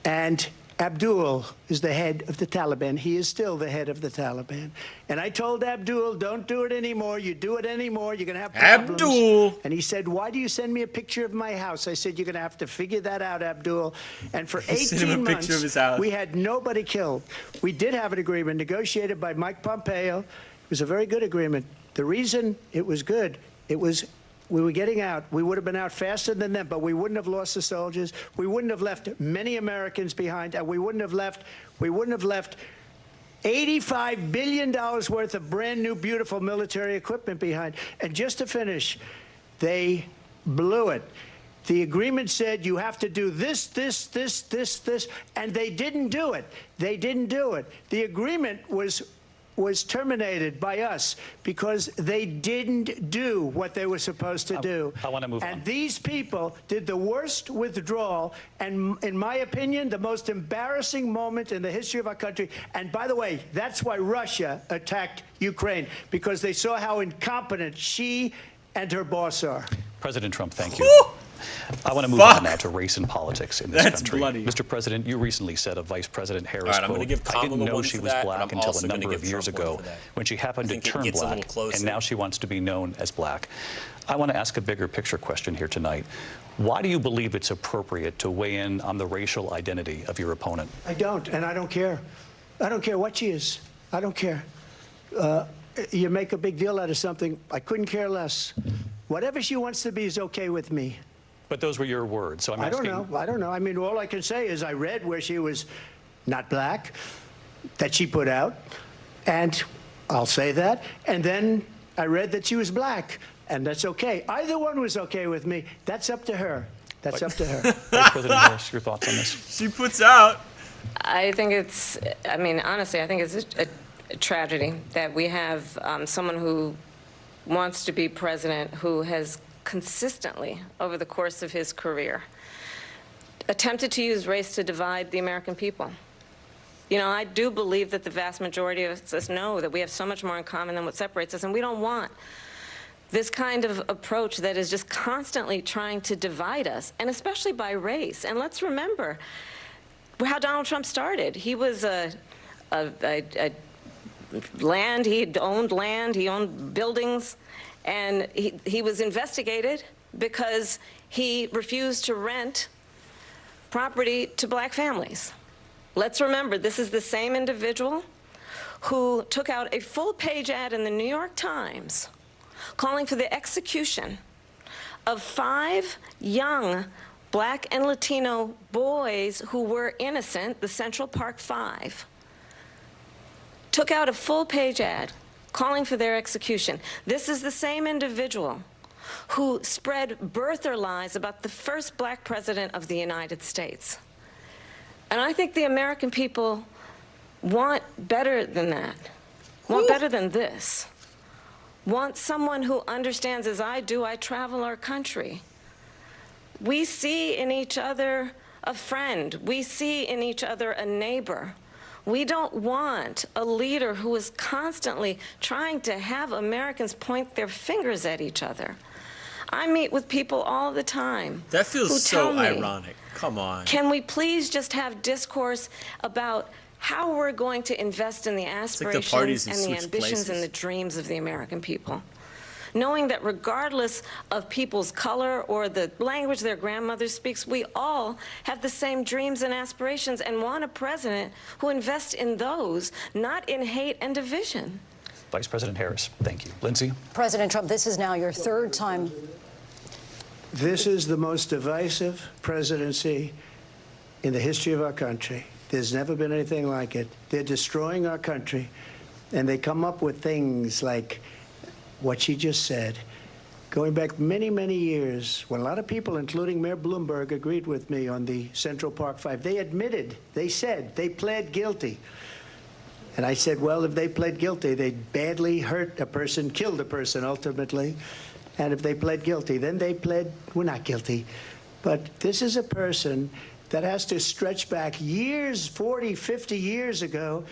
And Abdul is the head of the Taliban. He is still the head of the Taliban. And I told Abdul, don't do it anymore. You do it anymore, you're going to have problems. Abdul! And he said, why do you send me a picture of my house? I said, you're going to have to figure that out, Abdul. And for 18 months, we had nobody killed. We did have an agreement negotiated by Mike Pompeo. It was a very good agreement. The reason it was good, it was we were getting out. We would have been out faster than them, but we wouldn't have lost the soldiers. We wouldn't have left many Americans behind, and we wouldn't have left $85 billion worth of brand new, beautiful military equipment behind. And just to finish, they blew it. The agreement said you have to do this, this, this, this, this, and they didn't do it. They didn't do it. The agreement was terminated by us because they didn't do what they were supposed to do. I want to move on. And these people did the worst withdrawal and, in my opinion, the most embarrassing moment in the history of our country. And by the way, that's why Russia attacked Ukraine, because they saw how incompetent she and her boss are. President Trump, thank you. I want to move on now to race and politics in this That's country. bloody. Mr. President, you recently said of Vice President Harris, All right, I'm quote, gonna give I didn't Kamala know one she for was that, and black I'm until also a gonna number of give years Trump one ago for that. when she happened I to think it turn gets a little black, closer. and now she wants to be known as black. I want to ask a bigger picture question here tonight. Why do you believe it's appropriate to weigh in on the racial identity of your opponent? I don't, and I don't care. I don't care what she is. I don't care. You make a big deal out of something. I couldn't care less. Whatever she wants to be is okay with me. But those were your words, so I'm I asking. don't know. I don't know. I mean, all I can say is I read where she was not black, that she put out, and I'll say that. And then I read that she was black, and that's okay. Either one was okay with me. That's up to her. That's up to her. Vice President Harris, your thoughts on this? She puts out. I think it's, I mean, honestly, I think it's a tragedy that we have someone who wants to be president who has consistently, over the course of his career, attempted to use race to divide the American people. You know, I do believe that the vast majority of us know that we have so much more in common than what separates us, and we don't want this kind of approach that is just constantly trying to divide us, and especially by race. And let's remember how Donald Trump started. He was land, he owned buildings, and he was investigated because he refused to rent property to black families. Let's remember, this is the same individual who took out a full-page ad in the New York Times calling for the execution of 5 young black and Latino boys who were innocent, the Central Park 5. Took out a full-page ad calling for their execution. This is the same individual who spread birther lies about the first black president of the United States. And I think the American people want better than that, want better than this, want someone who understands, as I do, I travel our country. We see in each other a friend. We see in each other a neighbor. We don't want a leader who is constantly trying to have Americans point their fingers at each other. I meet with people all the time. That feels who so tell me, ironic. Come on. Can we please just have discourse about how we're going to invest in the aspirations and the ambitions and the dreams of the American people? Knowing that regardless of people's color or the language their grandmother speaks, we all have the same dreams and aspirations and want a president who invests in those, not in hate and division. Vice President Harris, thank you. Lindsay? President Trump, this is now your 3rd time. This is the most divisive presidency in the history of our country. There's never been anything like it. They're destroying our country, and they come up with things like what she just said. Going back many, many years, when a lot of people, including Mayor Bloomberg, agreed with me on the Central Park 5, they admitted, they said, they pled guilty. And I said, well, if they pled guilty, they badly hurt a person, killed a person ultimately. And if they pled guilty, then they pled, we're not guilty. But this is a person that has to stretch back years, 40, 50 years ago,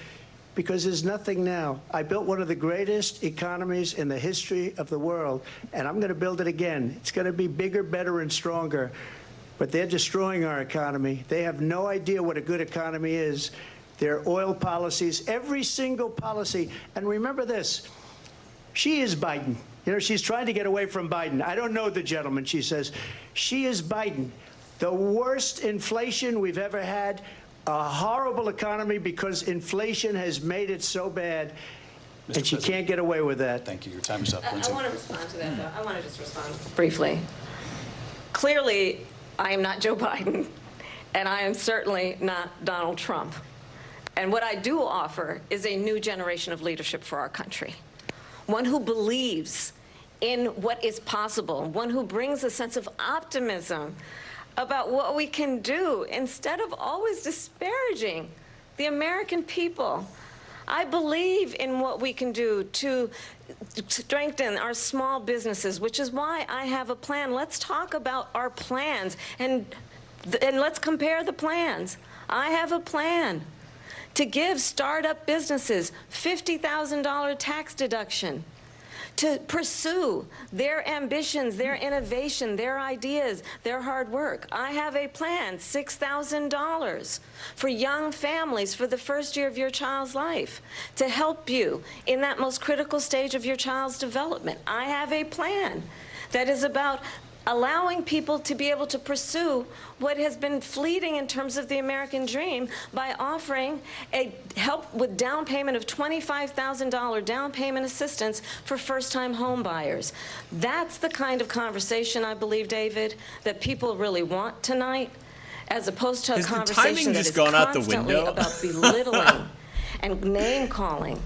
because there's nothing now. I built one of the greatest economies in the history of the world, and I'm going to build it again. It's going to be bigger, better, and stronger. But they're destroying our economy. They have no idea what a good economy is. Their oil policies, every single policy. And remember this, she is Biden. You know, she's trying to get away from Biden. I don't know the gentleman, she says. She is Biden. The worst inflation we've ever had, a horrible economy because inflation has made it so bad, and she can't get away with that. Thank you. Your time is up, I Lindsay. want to respond to that, though. I want to just respond briefly. Clearly, I am not Joe Biden, and I am certainly not Donald Trump. And what I do offer is a new generation of leadership for our country. One who believes in what is possible, one who brings a sense of optimism about what we can do instead of always disparaging the American people. I believe in what we can do to strengthen our small businesses, which is why I have a plan. Let's talk about our plans and let's compare the plans. I have a plan to give startup businesses $50,000 tax deduction, to pursue their ambitions, their innovation, their ideas, their hard work. I have a plan, $6,000 for young families for the first year of your child's life to help you in that most critical stage of your child's development. I have a plan that is about allowing people to be able to pursue what has been fleeting in terms of the American dream by offering a help with down payment of $25,000 down payment assistance for first-time home buyers. That's the kind of conversation, I believe, David, that people really want tonight, as opposed to a conversation that is constantly about belittling and name-calling.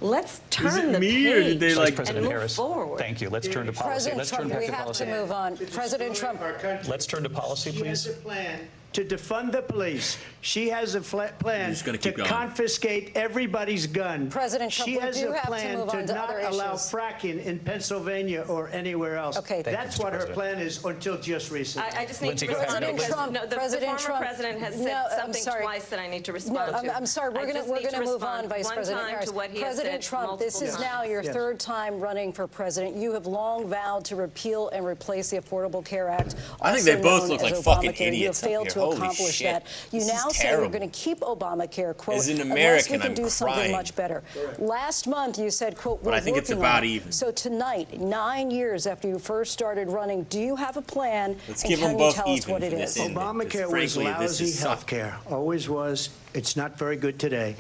Let's turn the page and move forward. Thank you. Let's turn to policy. President Trump, we have to move on. President Trump. Let's turn to policy, please. She has a plan to defund the police. She has a plan to confiscate everybody's gun. President Trump, she has a plan to not allow issues. fracking in Pennsylvania or anywhere else. Okay. That's what her plan is until just recently. I just need to respond because the former president has said something twice that I need to respond to. I'm sorry. We're going to move on, Vice President Harris. President Trump, this is now your third time running for president. You have long vowed to repeal and replace the Affordable Care Act. I think they both look like fucking idiots. You have failed to accomplish that. You now say you're going to keep Obamacare, quote, as an unless American, we can I'm do something crying. much better. Last month you said, quote, we're I think it's about even. So tonight, 9 years after you first started running, do you have a plan? Let's and give can them you both tell us even what it for is? this end. Obamacare was Frankly, lousy health care. Always was. It's not very good today.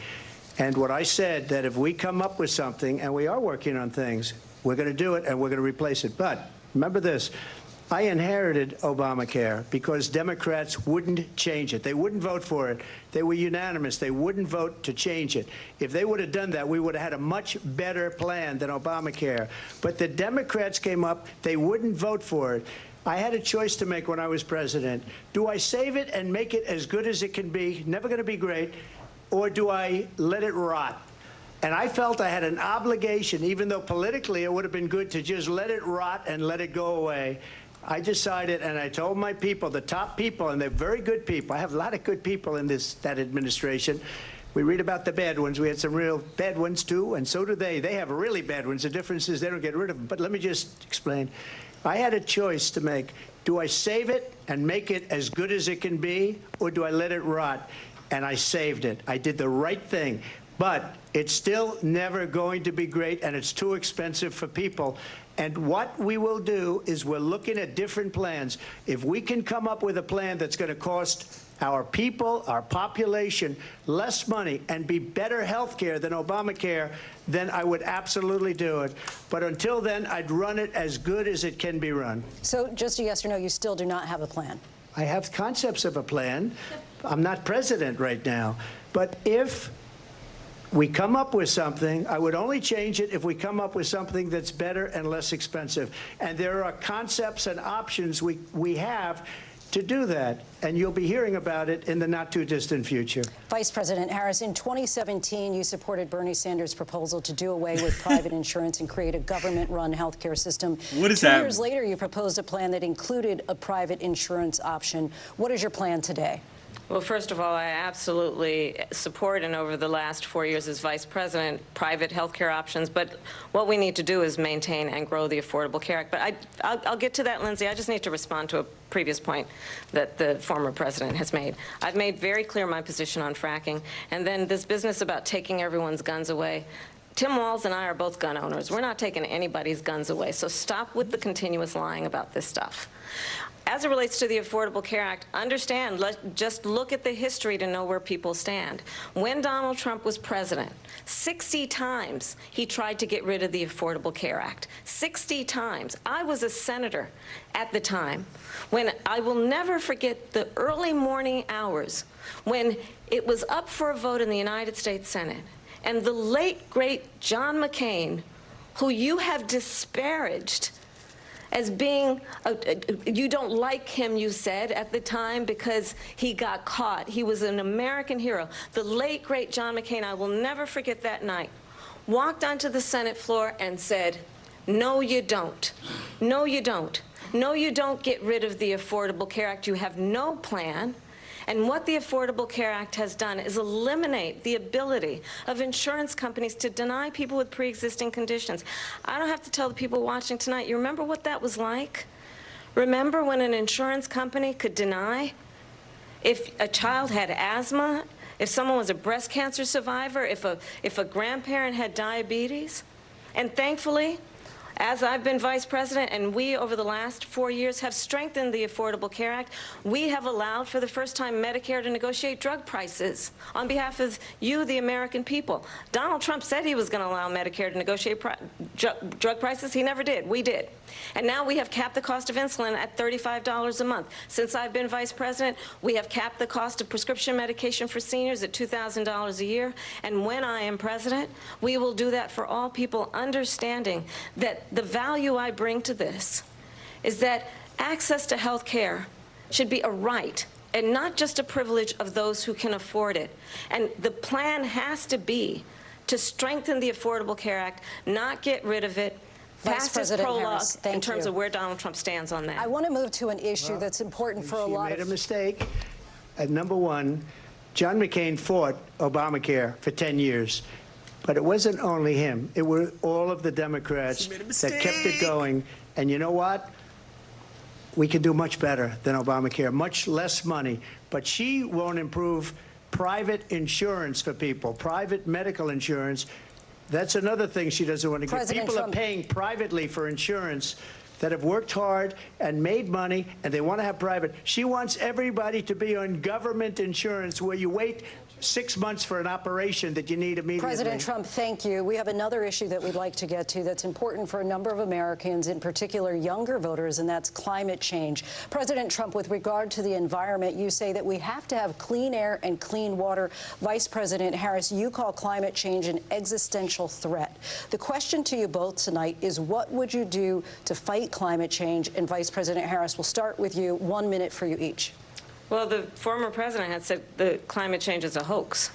And what I said, that if we come up with something, and we are working on things, we're going to do it and we're going to replace it. But remember this. I inherited Obamacare because Democrats wouldn't change it. They wouldn't vote for it. They were unanimous. They wouldn't vote to change it. If they would have done that, we would have had a much better plan than Obamacare. But the Democrats came up. They wouldn't vote for it. I had a choice to make when I was president. Do I save it and make it as good as it can be, never going to be great, or do I let it rot? And I felt I had an obligation, even though politically it would have been good to just let it rot and let it go away. I decided, and I told my people, the top people, and they're very good people. I have a lot of good people in that administration. We read about the bad ones. We had some real bad ones, too, and so do they. They have really bad ones. The difference is they don't get rid of them. But let me just explain. I had a choice to make. Do I save it and make it as good as it can be, or do I let it rot? And I saved it. I did the right thing. But it's still never going to be great, and it's too expensive for people. And what we will do is we're looking at different plans. If we can come up with a plan that's going to cost our people, our population, less money and be better health care than Obamacare, then I would absolutely do it. But until then, I'd run it as good as it can be run. So just a yes or no, you still do not have a plan? I have concepts of a plan. I'm not president right now. But if we come up with something, I would only change it if we come up with something that's better and less expensive. And there are concepts and options we have to do that. And you'll be hearing about it in the not-too-distant future. Vice President Harris, in 2017, you supported Bernie Sanders' proposal to do away with private insurance and create a government-run health care system. What is 2 that? years later, you proposed a plan that included a private insurance option. What is your plan today? Well, first of all, I absolutely support, and over the last 4 years as vice president, private health care options. But what we need to do is maintain and grow the Affordable Care Act. But I'll get to that, Lindsay. I just need to respond to a previous point that the former president has made. I've made very clear my position on fracking. And then this business about taking everyone's guns away. Tim Walz and I are both gun owners. We're not taking anybody's guns away. So stop with the continuous lying about this stuff. As it relates to the Affordable Care Act, understand, just look at the history to know where people stand. When Donald Trump was president, 60 times he tried to get rid of the Affordable Care Act. 60 times. I was a senator at the time when I will never forget the early morning hours when it was up for a vote in the United States Senate. And the late, great John McCain, who you have disparaged as being, you don't like him, you said, at the time because he got caught. He was an American hero. The late, great John McCain, I will never forget that night, walked onto the Senate floor and said, no, you don't. No, you don't. No, you don't get rid of the Affordable Care Act. You have no plan. And what the Affordable Care Act has done is eliminate the ability of insurance companies to deny people with pre-existing conditions. I don't have to tell the people watching tonight, you remember what that was like? Remember when an insurance company could deny if a child had asthma, if someone was a breast cancer survivor, if a grandparent had diabetes? And thankfully, as I've been vice president, and we over the last 4 years have strengthened the Affordable Care Act, we have allowed for the first time Medicare to negotiate drug prices on behalf of you, the American people. Donald Trump said he was going to allow Medicare to negotiate drug prices. He never did. We did. And now we have capped the cost of insulin at $35 a month. Since I've been vice president, we have capped the cost of prescription medication for seniors at $2,000 a year. And when I am president, we will do that for all people, understanding that the value I bring to this is that access to health care should be a right and not just a privilege of those who can afford it. And the plan has to be to strengthen the Affordable Care Act, not get rid of it, pass this prologue in terms of where Donald Trump stands on that. I want to move to an issue that's important for a lot of... She made a mistake. Number one, John McCain fought Obamacare for 10 years. But it wasn't only him. It were all of the Democrats that kept it going. And you know what? We can do much better than Obamacare, much less money. But she won't improve private insurance for people, private medical insurance. That's another thing she doesn't want to get. People are paying privately for insurance that have worked hard and made money, and they want to have private. She wants everybody to be on government insurance where you wait 6 months for an operation that you need immediately. President Trump, thank you. We have another issue that we'd like to get to that's important for a number of Americans, in particular younger voters, and that's climate change. President Trump, with regard to the environment, you say that we have to have clean air and clean water. Vice President Harris, you call climate change an existential threat. The question to you both tonight is, what would you do to fight climate change? And Vice President Harris, we'll start with you. 1 minute for you each. Well, the former president had said that climate change is a hoax.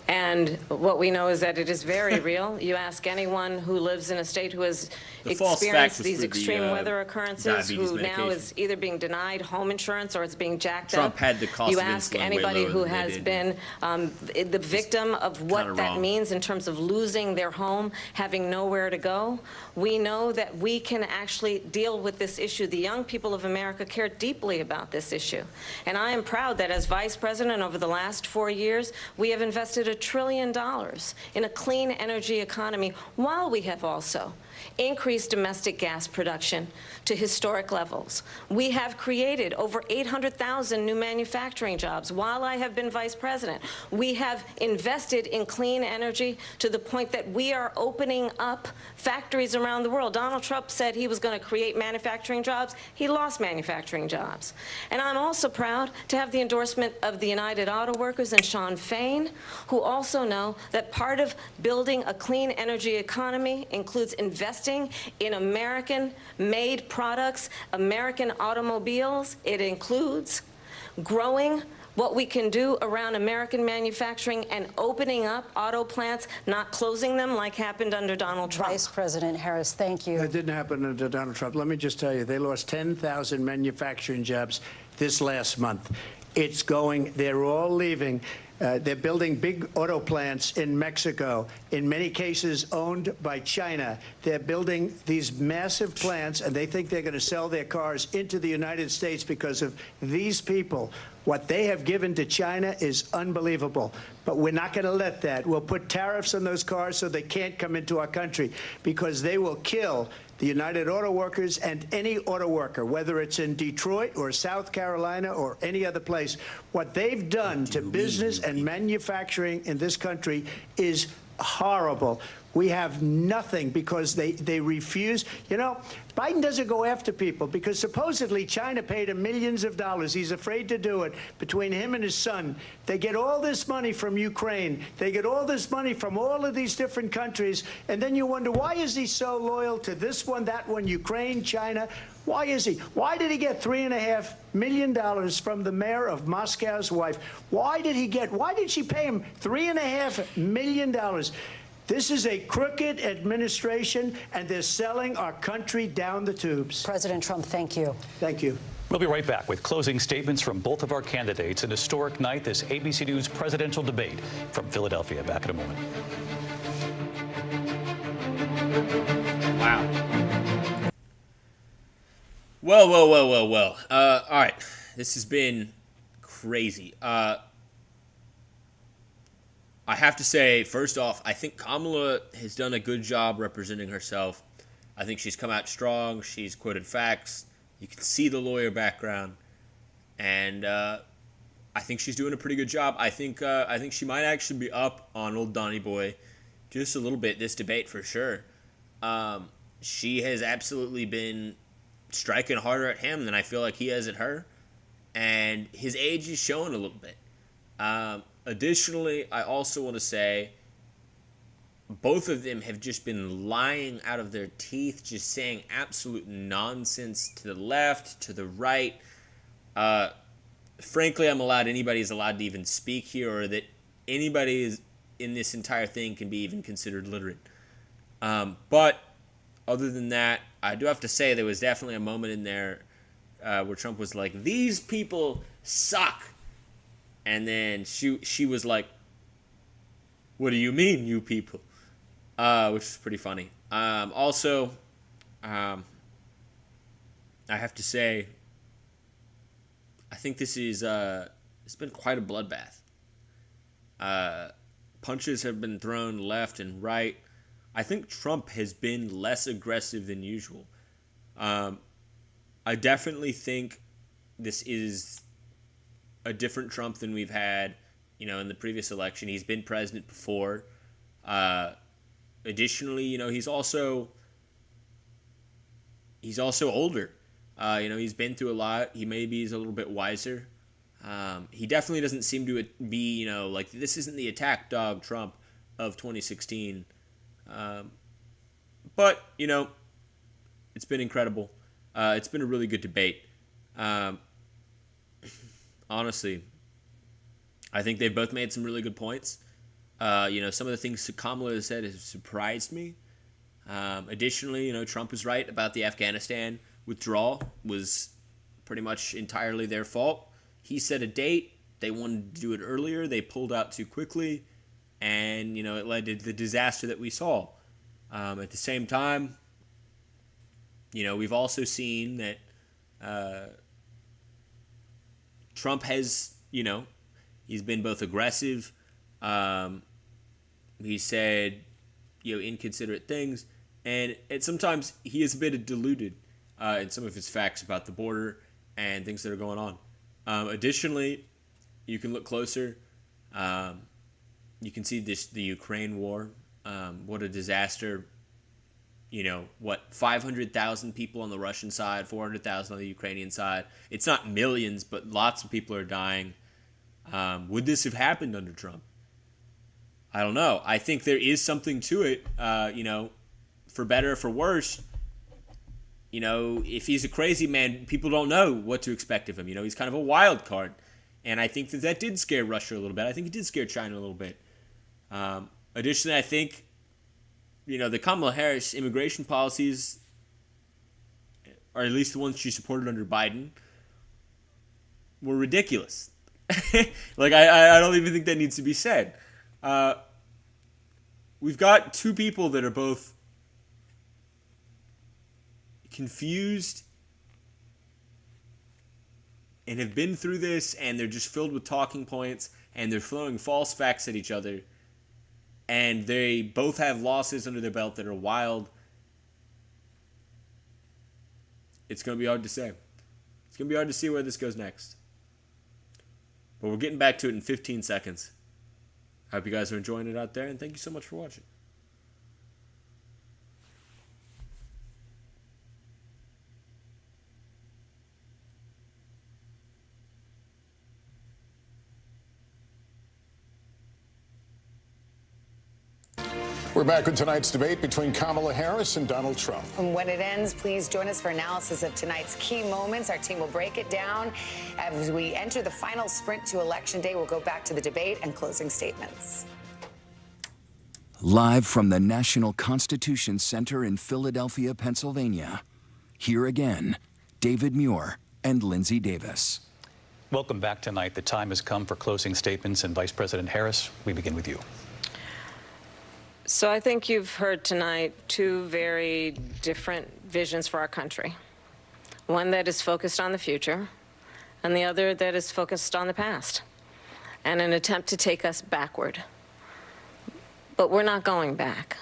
And what we know is that it is very real. You ask anyone who lives in a state who has experienced these extreme weather occurrences, who now is either being denied home insurance or it's being jacked up. Trump had the cost You of ask insulin anybody way who lower than has they been the victim of what that wrong. means in terms of losing their home, having nowhere to go. We know that we can actually deal with this issue. The young people of America care deeply about this issue. And I am proud that as vice president over the last 4 years, we have invested $1 trillion in a clean energy economy, while we have also increased domestic gas production to historic levels. We have created over 800,000 new manufacturing jobs while I have been vice president. We have invested in clean energy to the point that we are opening up factories around the world. Donald Trump said he was going to create manufacturing jobs. He lost manufacturing jobs. And I'm also proud to have the endorsement of the United Auto Workers and Sean Fain, who also know that part of building a clean energy economy includes investing in American-made products, American automobiles. It includes growing what we can do around American manufacturing and opening up auto plants, not closing them like happened under Donald Trump. Vice President Harris, thank you. That didn't happen under Donald Trump. Let me just tell you, they lost 10,000 manufacturing jobs this last month. It's going, they're all leaving. They're building big auto plants in Mexico, in many cases owned by China. They're building these massive plants, and they think they're going to sell their cars into the United States because of these people. What they have given to China is unbelievable. But we're not going to let that. We'll put tariffs on those cars so they can't come into our country, because they will kill the United Auto Workers and any auto worker, whether it's in Detroit or South Carolina or any other place. What they've done to business and manufacturing in this country is horrible. We have nothing because they refuse. You know, Biden doesn't go after people because supposedly China paid him millions of dollars. He's afraid to do it. Between him and his son, they get all this money from Ukraine. They get all this money from all of these different countries. And then you wonder, why is he so loyal to this one, that one, Ukraine, China? Why is he? Why did he get $3.5 million from the mayor of Moscow's wife? Why did she pay him $3.5 million? This is a crooked administration, and they're selling our country down the tubes. President Trump, thank you. Thank you. We'll be right back with closing statements from both of our candidates. An historic night, this ABC News presidential debate from Philadelphia. Back in a moment. Wow. Well. All right. This has been crazy. I have to say, first off, I think Kamala has done a good job representing herself. I think she's come out strong. She's quoted facts. You can see the lawyer background. And I think she's doing a pretty good job. I think she might actually be up on old Donnie Boy just a little bit this debate for sure. She has absolutely been striking harder at him than I feel like he has at her. And his age is showing a little bit. Additionally, I also want to say both of them have just been lying out of their teeth, just saying absolute nonsense to the left, to the right. Frankly, anybody is allowed to even speak here, or that anybody is in this entire thing can be even considered literate. But other than that, I do have to say there was definitely a moment in there where Trump was like, "These people suck," and then she was like, "What do you mean, you people?" Which is pretty funny. Also, I have to say, I think this is it's been quite a bloodbath. Punches have been thrown left and right. I think Trump has been less aggressive than usual. I definitely think this is a different Trump than we've had, in the previous election. He's been president before. Additionally, he's also older. He's been through a lot. He maybe is a little bit wiser. He definitely doesn't seem to be, like, this isn't the attack dog Trump of 2016. But, it's been incredible. It's been a really good debate. Honestly, I think they've both made some really good points. Some of the things Kamala has said have surprised me. Additionally, Trump was right about the Afghanistan withdrawal was pretty much entirely their fault. He set a date. They wanted to do it earlier. They pulled out too quickly. And, it led to the disaster that we saw. At the same time, we've also seen that Trump has, he's been both aggressive. He said, inconsiderate things. And sometimes he is a bit deluded in some of his facts about the border and things that are going on. Additionally, you can look closer. You can see the Ukraine war. What a disaster. 500,000 people on the Russian side, 400,000 on the Ukrainian side. It's not millions, but lots of people are dying. Would this have happened under Trump? I don't know. I think there is something to it, for better or for worse. If he's a crazy man, people don't know what to expect of him. He's kind of a wild card. And I think that did scare Russia a little bit. I think it did scare China a little bit. Additionally, I think, the Kamala Harris immigration policies, or at least the ones she supported under Biden, were ridiculous. Like, I don't even think that needs to be said. We've got two people that are both confused and have been through this, and they're just filled with talking points, and they're throwing false facts at each other, and they both have losses under their belt that are wild. It's going to be hard to say. It's going to be hard to see where this goes next. But we're getting back to it in 15 seconds. I hope you guys are enjoying it out there, and thank you so much for watching. We're back with tonight's debate between Kamala Harris and Donald Trump. And when it ends, please join us for analysis of tonight's key moments. Our team will break it down. As we enter the final sprint to Election Day, we'll go back to the debate and closing statements. Live from the National Constitution Center in Philadelphia, Pennsylvania. Here again, David Muir and Lindsay Davis. Welcome back tonight. The time has come for closing statements, and Vice President Harris, we begin with you. So I think you've heard tonight two very different visions for our country. One that is focused on the future, and the other that is focused on the past, and an attempt to take us backward. But we're not going back.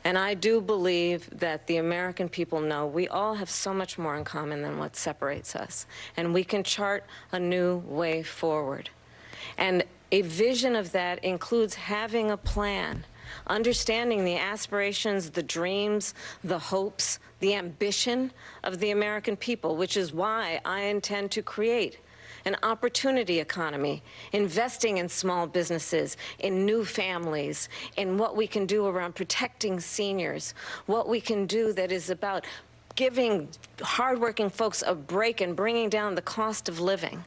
And I do believe that the American people know we all have so much more in common than what separates us. And we can chart a new way forward. And a vision of that includes having a plan, understanding the aspirations, the dreams, the hopes, the ambition of the American people, which is why I intend to create an opportunity economy, investing in small businesses, in new families, in what we can do around protecting seniors, what we can do that is about giving hardworking folks a break and bringing down the cost of living.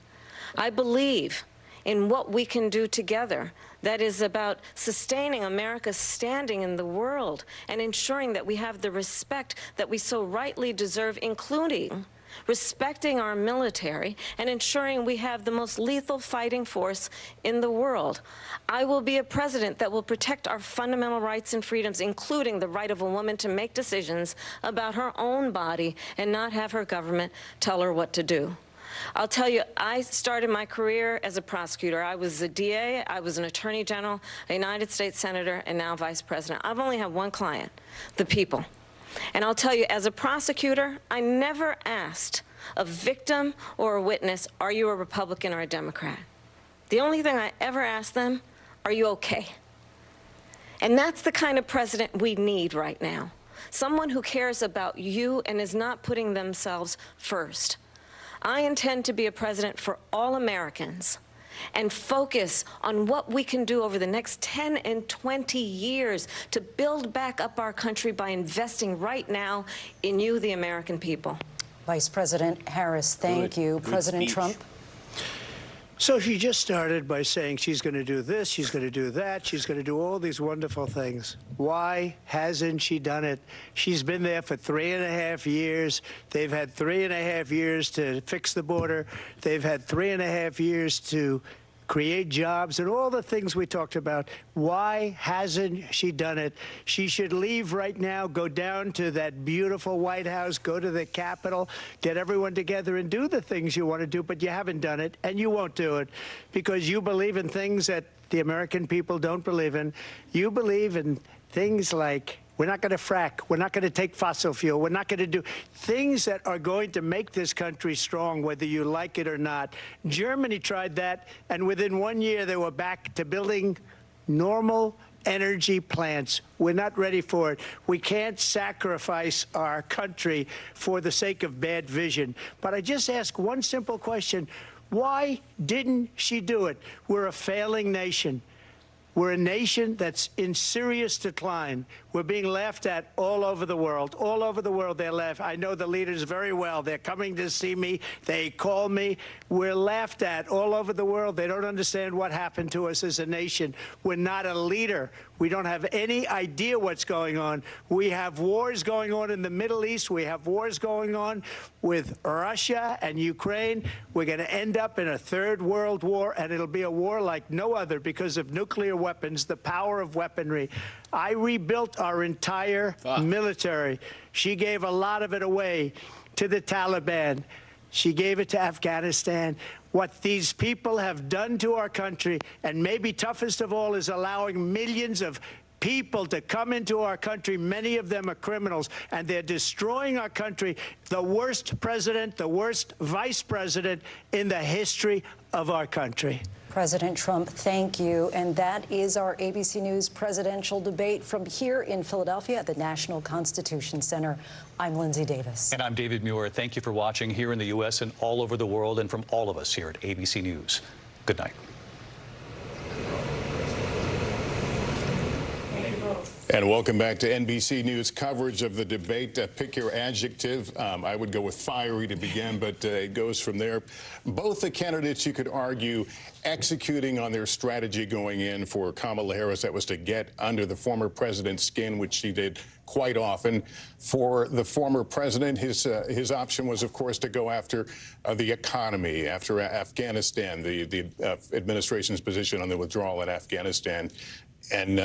I believe in what we can do together that is about sustaining America's standing in the world and ensuring that we have the respect that we so rightly deserve, including respecting our military and ensuring we have the most lethal fighting force in the world. I will be a president that will protect our fundamental rights and freedoms, including the right of a woman to make decisions about her own body and not have her government tell her what to do. I'll tell you, I started my career as a prosecutor. I was a DA, I was an attorney general, a United States senator, and now vice president. I've only had one client, the people. And I'll tell you, as a prosecutor, I never asked a victim or a witness, are you a Republican or a Democrat? The only thing I ever asked them, are you okay? And that's the kind of president we need right now. Someone who cares about you and is not putting themselves first. I intend to be a president for all Americans and focus on what we can do over the next 10 and 20 years to build back up our country by investing right now in you, the American people. Vice President Harris, thank you. President Trump. So she just started by saying she's going to do this, she's going to do that, she's going to do all these wonderful things. Why hasn't she done it? She's been there for 3.5 years. They've had 3.5 years to fix the border. They've had 3.5 years to create jobs and all the things we talked about. Why hasn't she done it? She should leave right now, go down to that beautiful White House, go to the Capitol, get everyone together and do the things you want to do, but you haven't done it, and you won't do it because you believe in things that the American people don't believe in. You believe in things like we're not going to frack. We're not going to take fossil fuel. We're not going to do things that are going to make this country strong, whether you like it or not. Germany tried that, and within 1 year, they were back to building normal energy plants. We're not ready for it. We can't sacrifice our country for the sake of bad vision. But I just ask one simple question. Why didn't she do it? We're a failing nation. We're a nation that's in serious decline. We're being laughed at all over the world. All over the world, they're laughed. I know the leaders very well. They're coming to see me. They call me. We're laughed at all over the world. They don't understand what happened to us as a nation. We're not a leader. We don't have any idea what's going on. We have wars going on in the Middle East. We have wars going on with Russia and Ukraine. We're going to end up in a third world war, and it'll be a war like no other because of nuclear weapons, the power of weaponry. I rebuilt our entire military. She gave a lot of it away to the Taliban. She gave it to Afghanistan. What these people have done to our country, and maybe toughest of all, is allowing millions of people to come into our country. Many of them are criminals, and they're destroying our country. The worst president, the worst vice president in the history of our country. President Trump, thank you. And that is our ABC News presidential debate from here in Philadelphia at the National Constitution Center. I'm Lindsay Davis. And I'm David Muir. Thank you for watching here in the U.S. and all over the world, and from all of us here at ABC News. Good night. Thank you both. And welcome back to NBC News coverage of the debate. Pick your adjective. I would go with fiery to begin, but it goes from there. Both the candidates, you could argue, executing on their strategy going in. For Kamala Harris, that was to get under the former president's skin, which she did quite often. For the former president, his option was, of course, to go after the economy, after Afghanistan, the administration's position on the withdrawal in Afghanistan. And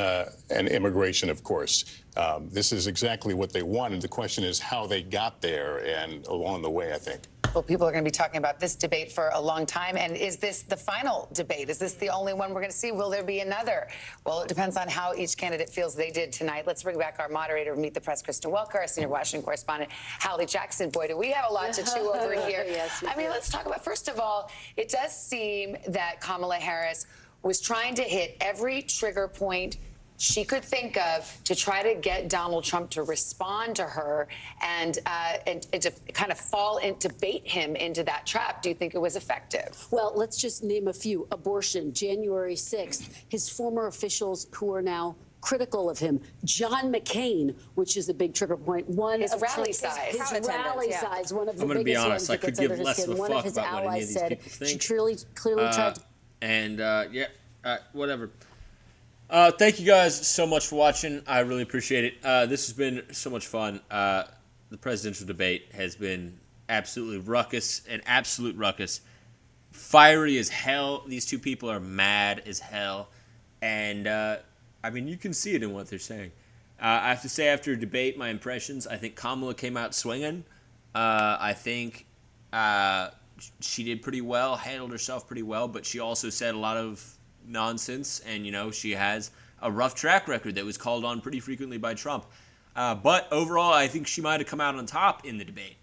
immigration, of course. This is exactly what they wanted. The question is how they got there and along the way, I think. Well, people are going to be talking about this debate for a long time. And is this the final debate? Is this the only one we're going to see? Will there be another? Well, it depends on how each candidate feels they did tonight. Let's bring back our moderator of Meet the Press, Kristen Welker, our senior Washington correspondent, Hallie Jackson. Boy, do we have a lot to chew over here. Yes, I mean, let's talk about, first of all, it does seem that Kamala Harris was trying to hit every trigger point she could think of to try to get Donald Trump to respond to her and to kind of to bait him into that trap. Do you think it was effective? Well, let's just name a few. Abortion, January 6th. His former officials who are now critical of him. John McCain, which is a big trigger point. His rally size. His rally size, one of the I'm going to be biggest honest, ones I that could gets under give less his of skin. a One of fuck his about what any of allies these said people think. she clearly tried to... Whatever. Thank you guys so much for watching. I really appreciate it. This has been so much fun. The presidential debate has been absolutely ruckus, an absolute ruckus. Fiery as hell. These two people are mad as hell. And, I mean, you can see it in what they're saying. I have to say, after a debate, my impressions, I think Kamala came out swinging. I think she did pretty well, handled herself pretty well, but she also said a lot of nonsense, and, you know, she has a rough track record that was called on pretty frequently by Trump. But overall, I think she might have come out on top in the debate.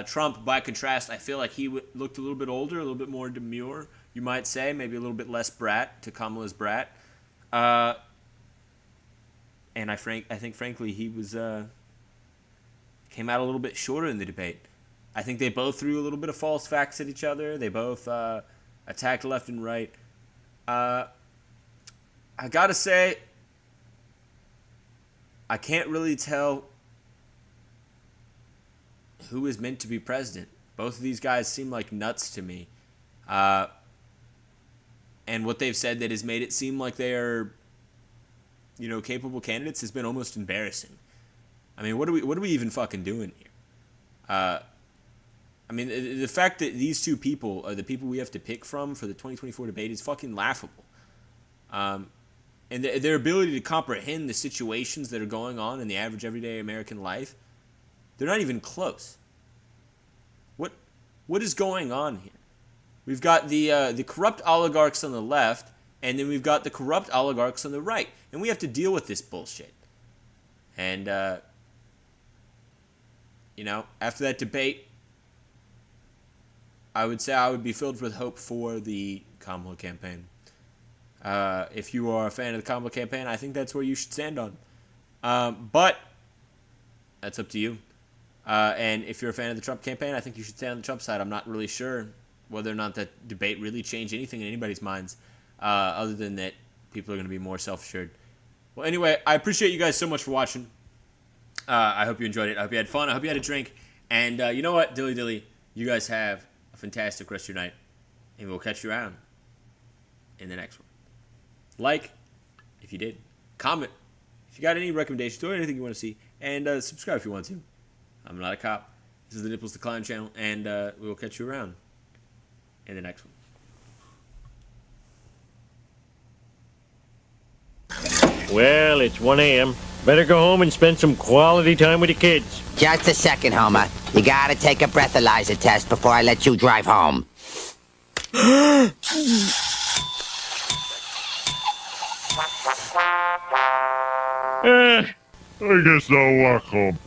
Trump, by contrast, I feel like he looked a little bit older, a little bit more demure, you might say, maybe a little bit less brat to Kamala's brat. And I think, frankly, he was came out a little bit shorter in the debate. I think they both threw a little bit of false facts at each other. They both attacked left and right. I gotta say, I can't really tell who is meant to be president. Both of these guys seem like nuts to me. And what they've said that has made it seem like they are, you know, capable candidates has been almost embarrassing. I mean, what are we even fucking doing here? I mean, the fact that these two people are the people we have to pick from for the 2024 debate is fucking laughable. And their ability to comprehend the situations that are going on in the average everyday American life, they're not even close. What is going on here? We've got the corrupt oligarchs on the left, and then we've got the corrupt oligarchs on the right, and we have to deal with this bullshit. And you know, after that debate, I would say I would be filled with hope for the Kamala campaign. If you are a fan of the Kamala campaign, I think that's where you should stand on. But that's up to you. And if you're a fan of the Trump campaign, I think you should stand on the Trump side. I'm not really sure whether or not that debate really changed anything in anybody's minds, other than that people are going to be more self-assured. Well, anyway, I appreciate you guys so much for watching. I hope you enjoyed it. I hope you had fun. I hope you had a drink. And you know what? Dilly dilly, you guys have a fantastic rest of your night. And we'll catch you around in the next one. Like, if you did. Comment if you got any recommendations or anything you want to see. And subscribe if you want to. I'm not a cop. This is the Nipples to Clown channel. And we will catch you around in the next one. Well, it's 1 a.m. Better go home and spend some quality time with the kids. Just a second, Homer. You gotta take a breathalyzer test before I let you drive home. I guess I'll walk home.